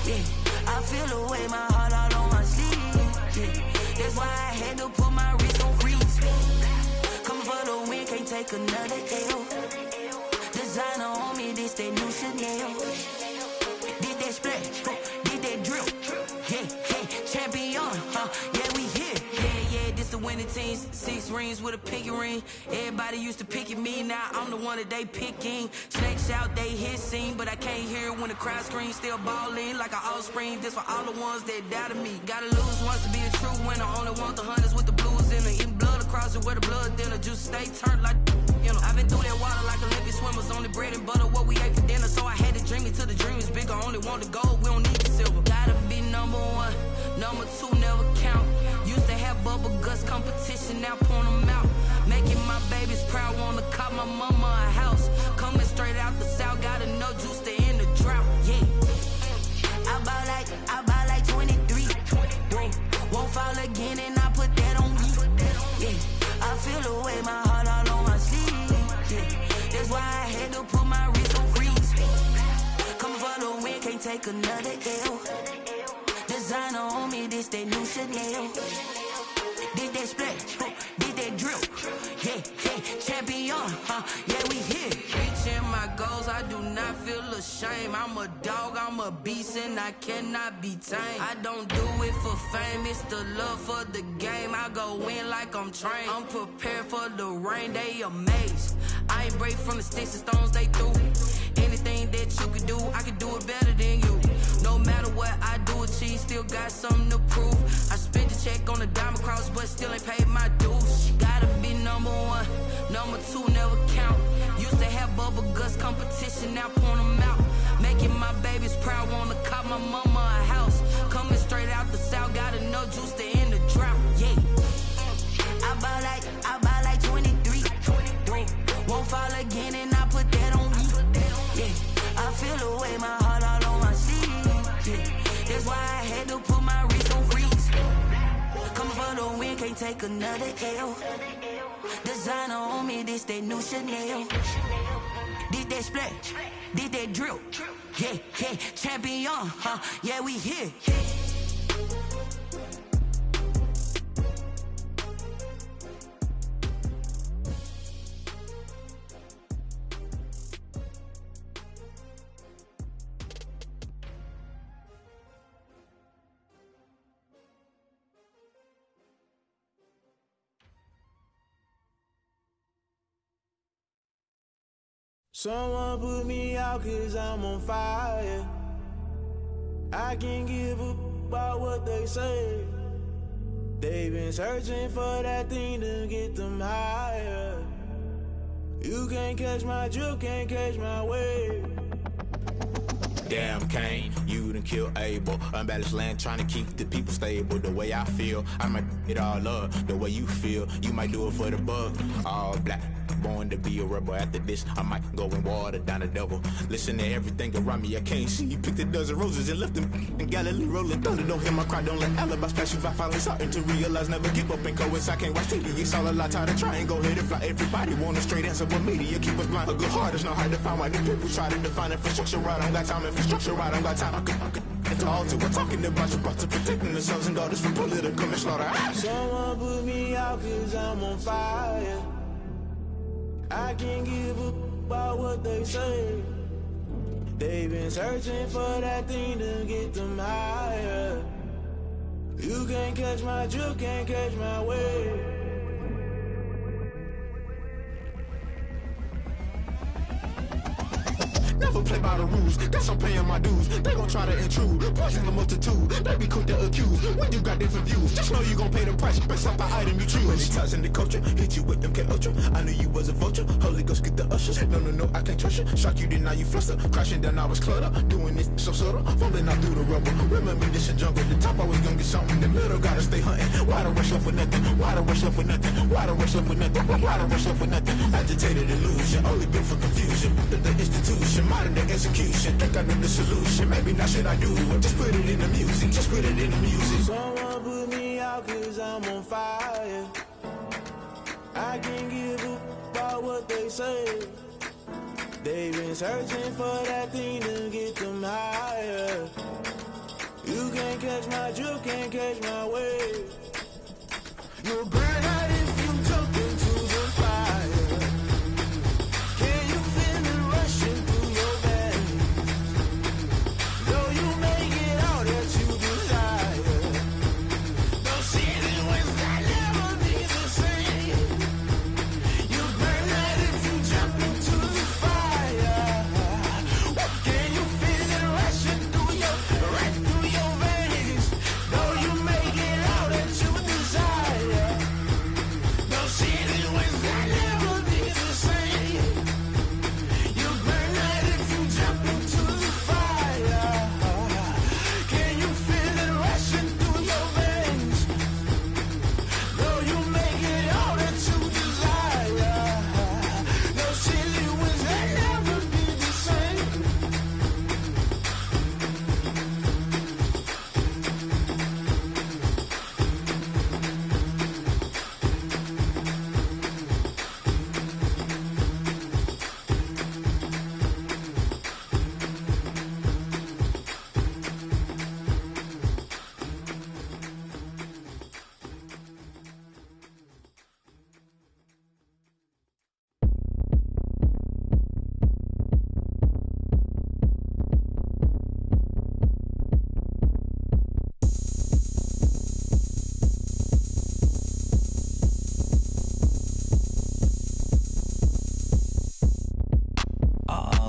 E: Yeah. I feel the way my heart all on my sleeve. Yeah. That's why I had to put my wrist on freeze. Come for the win, can't take another L. Designer on me, this that new Chanel. Did that splash, did that drill. Yeah, champion, yeah, we here. Yeah, this the winning team. 6 rings with a pinky ring. Everybody used to pick at me, now I'm the one that they picking. Snakes out, they hit scene, but I can't hear it when the crowd screams. Still balling like an offspring. This for all the ones that doubted me. Gotta lose once to be a true winner. Only want the hunters with the blues in it. Eating blood across it where the blood dinner. Just stay turned like, you know. I've been through that water like Olympic swimmers. Only bread and butter, what we ate for dinner. So I had to dream it till the dream is bigger. Only want the gold, we don't need the silver. Gotta be number one. Number 2 never count. Used to have bubble guts competition, now point them out. Making my babies proud, wanna cop my mama a house. Coming straight out the south, got enough juice to end the drought. Yeah. I buy like 23. Whoa. Won't fall again and I put that on me. Yeah. I feel the way, my heart all on my sleeve. Yeah. That's why I had to put my wrist on freeze. Coming for the win, can't take another L. Designer on me, this that new Chanel. Did that split, did that drill. Yeah, champion, yeah, we here. Reaching my goals, I do not feel ashamed. I'm a dog, I'm a beast, and I cannot be tamed. I don't do it for fame, it's the love for the game. I go in like I'm trained. I'm prepared for the rain, they amazed. I ain't break from the sticks and stones they threw. Anything that you can do, I can do it better than you. No matter what I do, achieve, still got something to prove. I spent a check on the diamond cross, but still ain't paid my dues. Gotta be number 1, number 2 never count. Used to have bubble guts competition, now point them out. Making my babies proud, wanna cop my mama a house. Coming straight out the south, got enough juice to end the drought. Yeah. I buy like 23. Won't fall again and I put that on me. Yeah. I feel the way, my heart all on my sleeve. Yeah. That's why I had to put my wrist on freeze. Coming for the win, can't take another L. Designer on me, this that new Chanel. Did that split, did that drill. Yeah, champion, yeah, we here.
K: Someone put me out 'cause I'm on fire. I can't give a about what they say. They've been searching for that thing to get them higher. You can't catch my drift, can't catch my wave.
L: Damn Kane, you done killed Abel. Unbalanced land, trying to keep the people stable. The way I feel, I might it all up. The way you feel, you might do it for the bug. All black, born to be a rebel. After this, I might go and water down the devil. Listen to everything around me, I can't see. Picked a dozen roses and left them in Galilee rolling thunder. Don't hear my cry, don't let alibis pass you. I finally starting to realize, never give up and coincide. I can't watch TV, it's all a lot. Tired of trying, go ahead and fly. Everybody want a straight answer, but media keep us blind. A good heart is not hard to find. Why the people try to define infrastructure right? I don't got time, infrastructure right? I don't got time. I could into all to. We're talking about you, about to protecting the sons and daughters from political slaughter.
K: Someone put me out 'cause I'm on fire. I can't give a about what they say. They've been searching for that thing to get them higher. You can't catch my drift, can't catch my wave.
L: Never play by the rules, guess I'm paying my dues. They gon' try to intrude, poison the multitude. They be quick to accuse, when you got different views. Just know you gon' pay the price, based off the item you choose. Many times in the culture, hit you with them K-Ultra. I knew you was a vulture, Holy Ghost get the ushers. No, I can't trust you. Shock you, then now you fluster. Crashing down, I was cluttered. Doing this so subtle, falling out through the rubble. Remember this a jungle, the top always gonna get something. In the middle, gotta stay hunting. Why the rush up for nothing? Why the rush up for nothing? Why the rush up for nothing? Why the rush up for nothing? Agitated illusion, only built for confusion. The institution, modern day execution. Think I know the solution, maybe not should I do it. Just put it in the music, just put it in the music.
K: Someone put me out 'cause I'm on fire. I can't give a about what they say. They've been searching for that thing to get them higher. You can't catch my drift, can't catch my wave. You'll burn out if you jump into the fire. Can you feel it rushing through your veins? Though you may get all that you desire, those city winds that never be the same. You burn out if you jump into the fire. Can you feel it rushing through your veins? Though you may get all that you desire.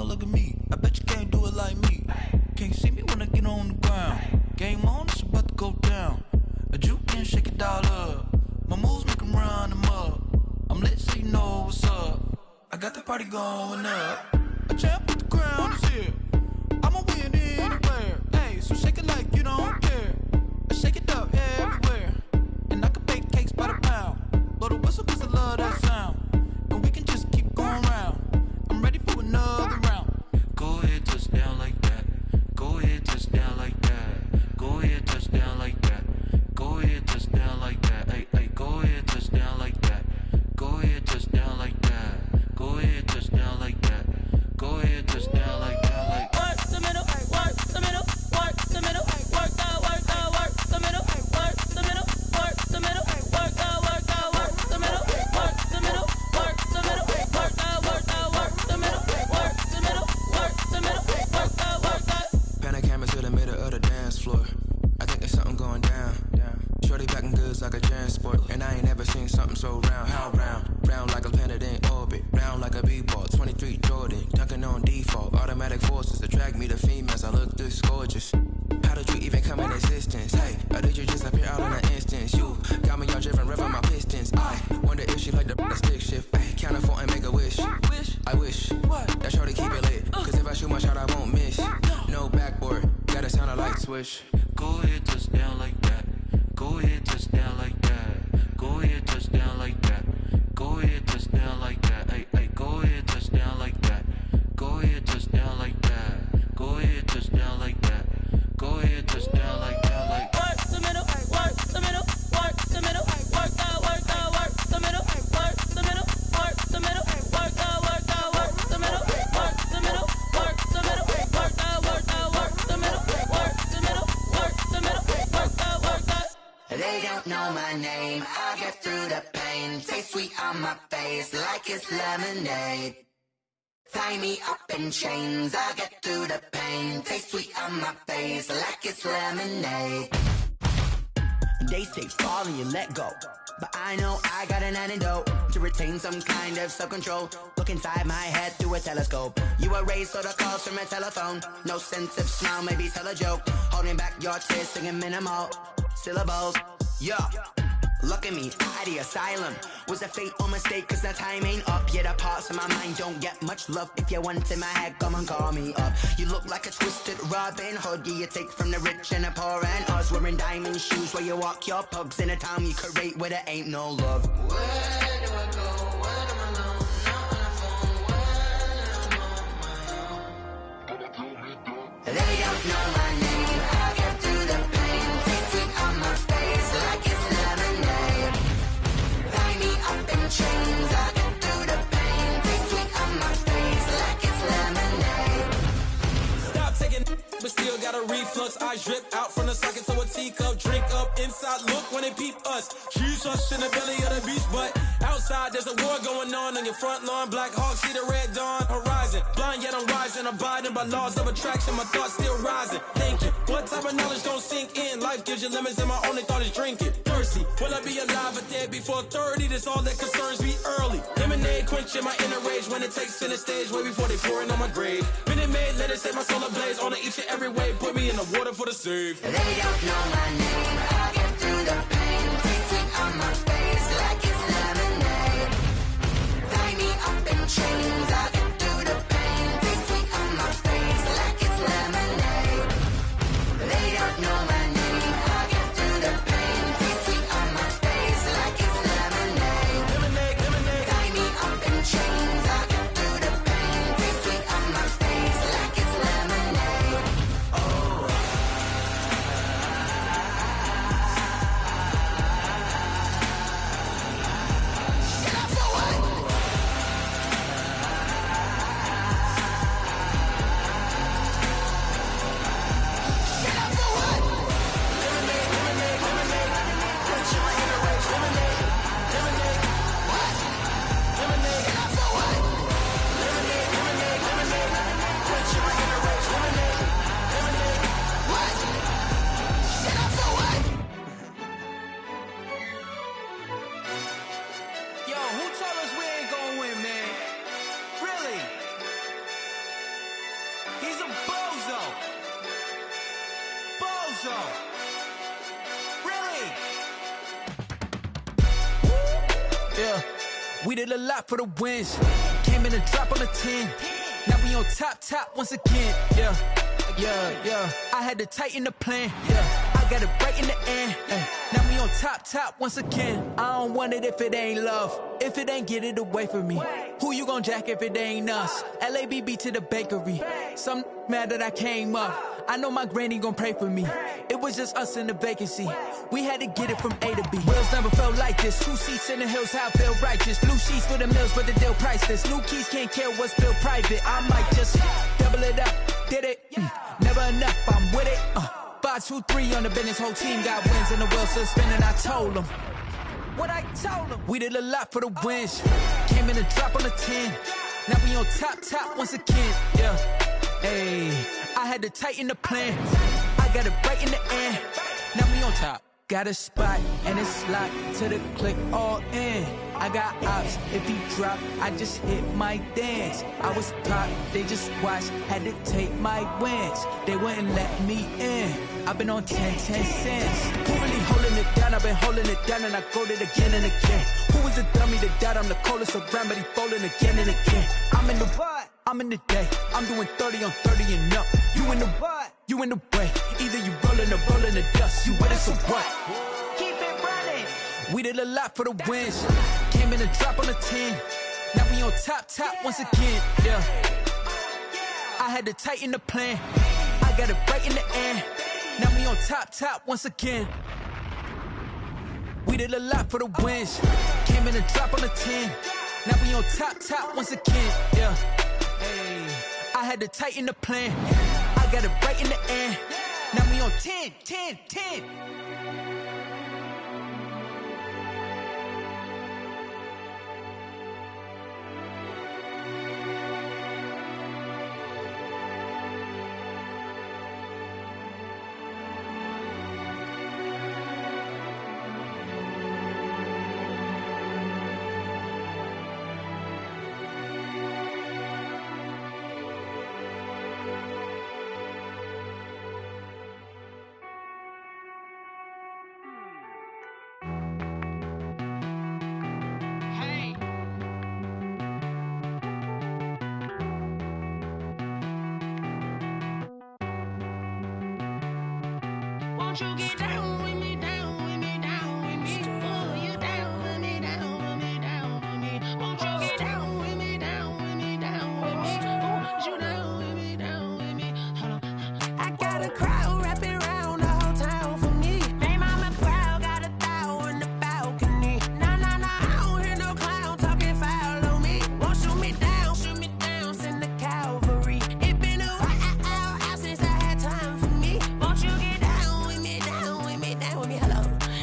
K: look at me. I bet you can't do it like me. Can't see me when I get on the ground. Game on, it's about to go down. A juke and shake it all up. My moves make them run them up. I'm lit so you know what's up. I got the party going up. A champ with the crown is here. I'ma win anywhere. Hey, so shake it like you don't care. I shake it up everywhere. And I can bake cakes by the pound. Blow the whistle cause I love that sound. And we can just keep going round. I'm ready for another round. Go ahead, touch down like that. Go ahead, touch down like that. Go ahead, touch down like that. Go ahead, touch down like that. Hey, hey, go ahead, touch down like that. Go ahead, touch down like that. Go ahead, touch down like that. Go ahead, touch down like that. Like
D: work the middle, work the middle, work the middle, work the middle, work the middle, work the middle, work the middle, work the middle, work the middle, work the middle, work the middle, work the middle, work the middle, work the.
E: Pan a camera to the middle of the dance floor. I think there's something going down. Shorty packing goods like a transport. And I ain't never seen something so round. How round? Round like a planet in orbit. Round like a b-ball. 23 Jordan. Dunking on default. Automatic forces attract me to females. I look this gorgeous. How did you even come in existence? Hey, or did you just appear out in an instance? You got me all driven, revving my pistons. I wonder if she like the stick shift. Ay, count a 4 and make a wish. I wish that shorty keep it lit. Cause if I shoot my shot, I won't miss. No backboard. Gotta sound a light switch. Go ahead, touch down like that. Go ahead, touch down like that. Go ahead, touch down like that. Go ahead, touch down like that. Hey, hey, go ahead, touch down like that. Go ahead, touch down like that. Go ahead, touch down like that. Go ahead, touch down like that. Like
D: work the middle, work the middle, work the middle, work the middle, work the middle, work the middle, work the middle, work the middle, work the middle, work the middle, work the middle, work the middle, work the middle, work the.
J: They don't know my name. I get through the pain. Taste sweet on my face like it's lemonade. Tie me up in chains. I get through the pain. Taste sweet on my face like it's lemonade. They say fall and you let go, but I know I got an antidote to retain some kind of self-control. Look inside my head through a telescope. You erase all the calls from a telephone. No sense of smile, maybe tell a joke. Holding back your tears, singing minimal syllables. Yeah, look at me, out of the asylum. Was a fate or mistake, cause the time ain't up. Yet the parts of my mind don't get much love. If you want in my head, come and call me up. You look like a twisted Robin Hood. Yeah, you take from the rich and the poor and us. Wearing diamond shoes where you walk your pugs. In a town you create where there ain't no love. Where do I go? Where am I alone? Not on my own. They don't know my name. I get through the pain. Taste sweet on my face like it's lemonade. Tie me up in chains. I get through the pain. Taste sweet on my face like it's lemonade.
C: Stop taking, but still got a reflux. I drip out from the socket to a teacup. Drink up inside, look when they peep us. Huge us in the belly of the beach, but outside there's a war going on your front lawn. Black Hawk, see the red dawn horizon. Blind yet I'm rising, abiding by laws of attraction. My thoughts still rising. Thinking, what type of knowledge gon' sink in? Life gives you lemons and my only thought is drinking. Thirsty, will I be alive or dead before 30? That's all that concerns me early. Lemonade quenching my inner rage when it takes center stage way before they pouring on my grave. Minute Maid, let it set my soul ablaze on each and every way. Put me in the water for the save.
J: They don't know my name. I get through the pain. Taste sweet on my face like it's lemonade. Tie me up in chains. I get through the pain. Taste sweet on my face like it's lemonade. They don't know my name. I get through the pain. Taste sweet on my face like it's lemonade. Tie me up in chains. I get through the pain. Taste sweet on my face like it's lemonade. Oh.
M: He's a bozo. Bozo. Really?
N: Yeah, we did a lot for the wins. Came in a drop on the 10. Now we on top once again. Yeah. I had to tighten the plan. Yeah, I got it right in the end. Now we on top once again. I don't want it if it ain't love. If it ain't, get it away from me. Who you gon' jack if it ain't us? LABB to the bakery. Some mad that I came up. I know my granny gon' pray for me. It was just us in the vacancy. We had to get it from A to B. Wheels never felt like this. 2 seats in the hills, how I feel righteous. Blue sheets for the mills, but the deal priceless. New keys can't care what's built private. I might just double it up. Did it? Never enough, I'm with it. 5, 2, 3 on the business. Whole team got wins and the wheels still spinning. I told them what I told them. We did a lot for the wins. Came in a drop on the 10. Now we on top once again. Yeah. Hey, I had to tighten the plan. I got it right in the end. Now we on top. Got a spot and it's locked to the click all in. I got ops, if he drop, I just hit my dance. I was pop, they just watched, had to take my wins. They wouldn't let me in. I've been on 10 cents. Who really holding it down? I've been holding it down and I go it again and again. Who was the dummy that died? I'm the coldest around, but he folding again and again. I'm in the what? I'm in the day. I'm doing 30 on 30 and up. You in the what? You in the way. Either you rolling or rolling the dust. You with us or what?
J: Keep it running.
N: We did a lot for the wins. Came in a drop on the 10. Now we on top once again. Yeah. I had to tighten the plan. I got it right in the end. Now we on top once again. We did a lot for the wins. Came in a drop on the 10. Now we on top once again. Yeah. Hey, I had to tighten the plan. I got it right in the end. Now we on 10.
D: Won't you get down with me, down with me, down with me? Oh, you down with me, down with me, down with me. Won't you get down with me, down with me, down with me? Oh, you down with me, down with me? Hold on. I got a crowd wrapping around the whole town for me. Hey, mama proud, got a thou in the balcony. Nah, I don't hear no clown talking foul on me. Won't shoot me down, send the cavalry. It been a while since I had time for me. Won't you get down with me, down with me, down with me? Hello.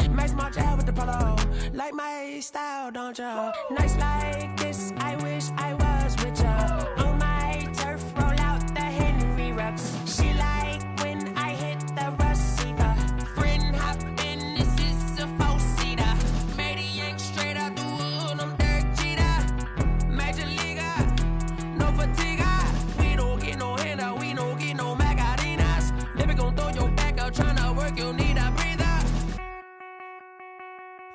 D: Max March out with the polo. Like my style, don't ya? Nights like this, I wish I was with ya. On my turf, roll out the Henry Rux. She like when I hit the receiver. Friend hop in, this is a 4-seater. Made a yank straight out the wood, I'm Derek Jeter. Major leaguer, no fatigue. We don't get no handout, we don't get no Macarinas. Never gon' throw your back out, tryna work, you'll need a breather.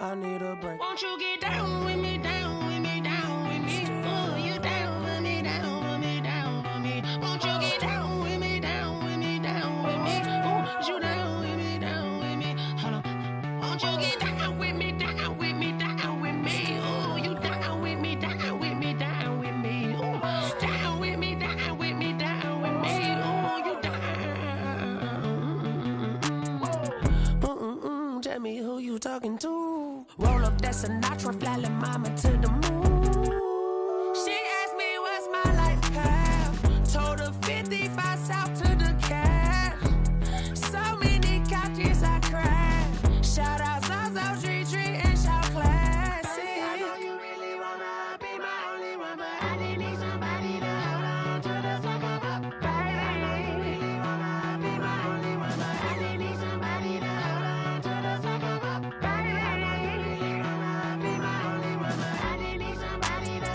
D: I need a break. Won't you get down with me, down with me, down with me? Oh, you down with me, down with me, down with me? Won't you get down with me, down with me, down with me? Oh, you down with me, down with me? Hold on. Won't you get down with me, down with me, down with me? Oh, you down with me, down with me, down with me? Oh, down with me, down with me, down with me? Oh, you down. Tell me who you talking to. Roll up that Sinatra, fly la mama to the moon. She asked me what's my life path. Told her 55 south to the cat. So many couches I cried. Shout out South Tree and shout classy. I know you really wanna be my only one, but I didn't need somebody to hold on to the sucker up, baby. I know you really wanna be my only one, but I didn't need somebody to hold on to the sucker up, baby. I know you really wanna be my only one, but I didn't need somebody to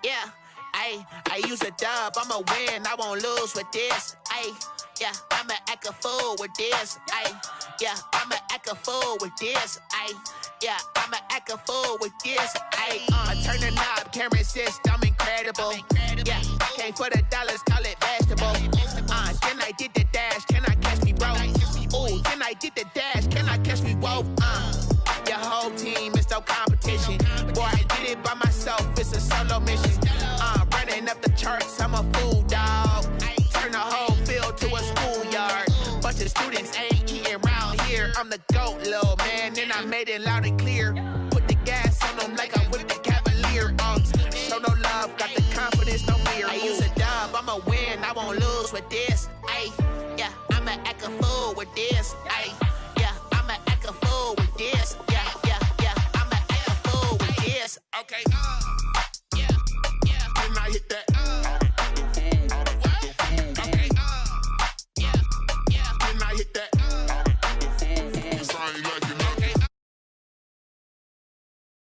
M: Yeah, I use a dub, I'ma win, I won't lose with this. Yeah, I'ma act a fool with this. Yeah, I'ma act a fool with this. Yeah, I'ma act a fool with this. I turn the knob, can't resist, I'm incredible. Yeah, came for the dollars, call it vegetable. Can I get the dash? Can I catch me, bro? Ooh, can I get the dash? Can I catch me, whoa? Your whole team is no competition. Boy, I did it by myself, it's a solo mission. Running up the charts, I'm a fool, dog. Turn the whole field to a schoolyard. Bunch of students ain't eating round here. I'm the GOAT, little man, and I made it loud and clear. Put the gas on them like I'm with the Cavalier. Show no love, got the confidence, no fear. I use a dub, I'ma win, I won't lose with this. Yeah, I'ma act a fool with this. Yeah, I'ma act a fool with this. Yeah, I'ma act a fool with this. Okay.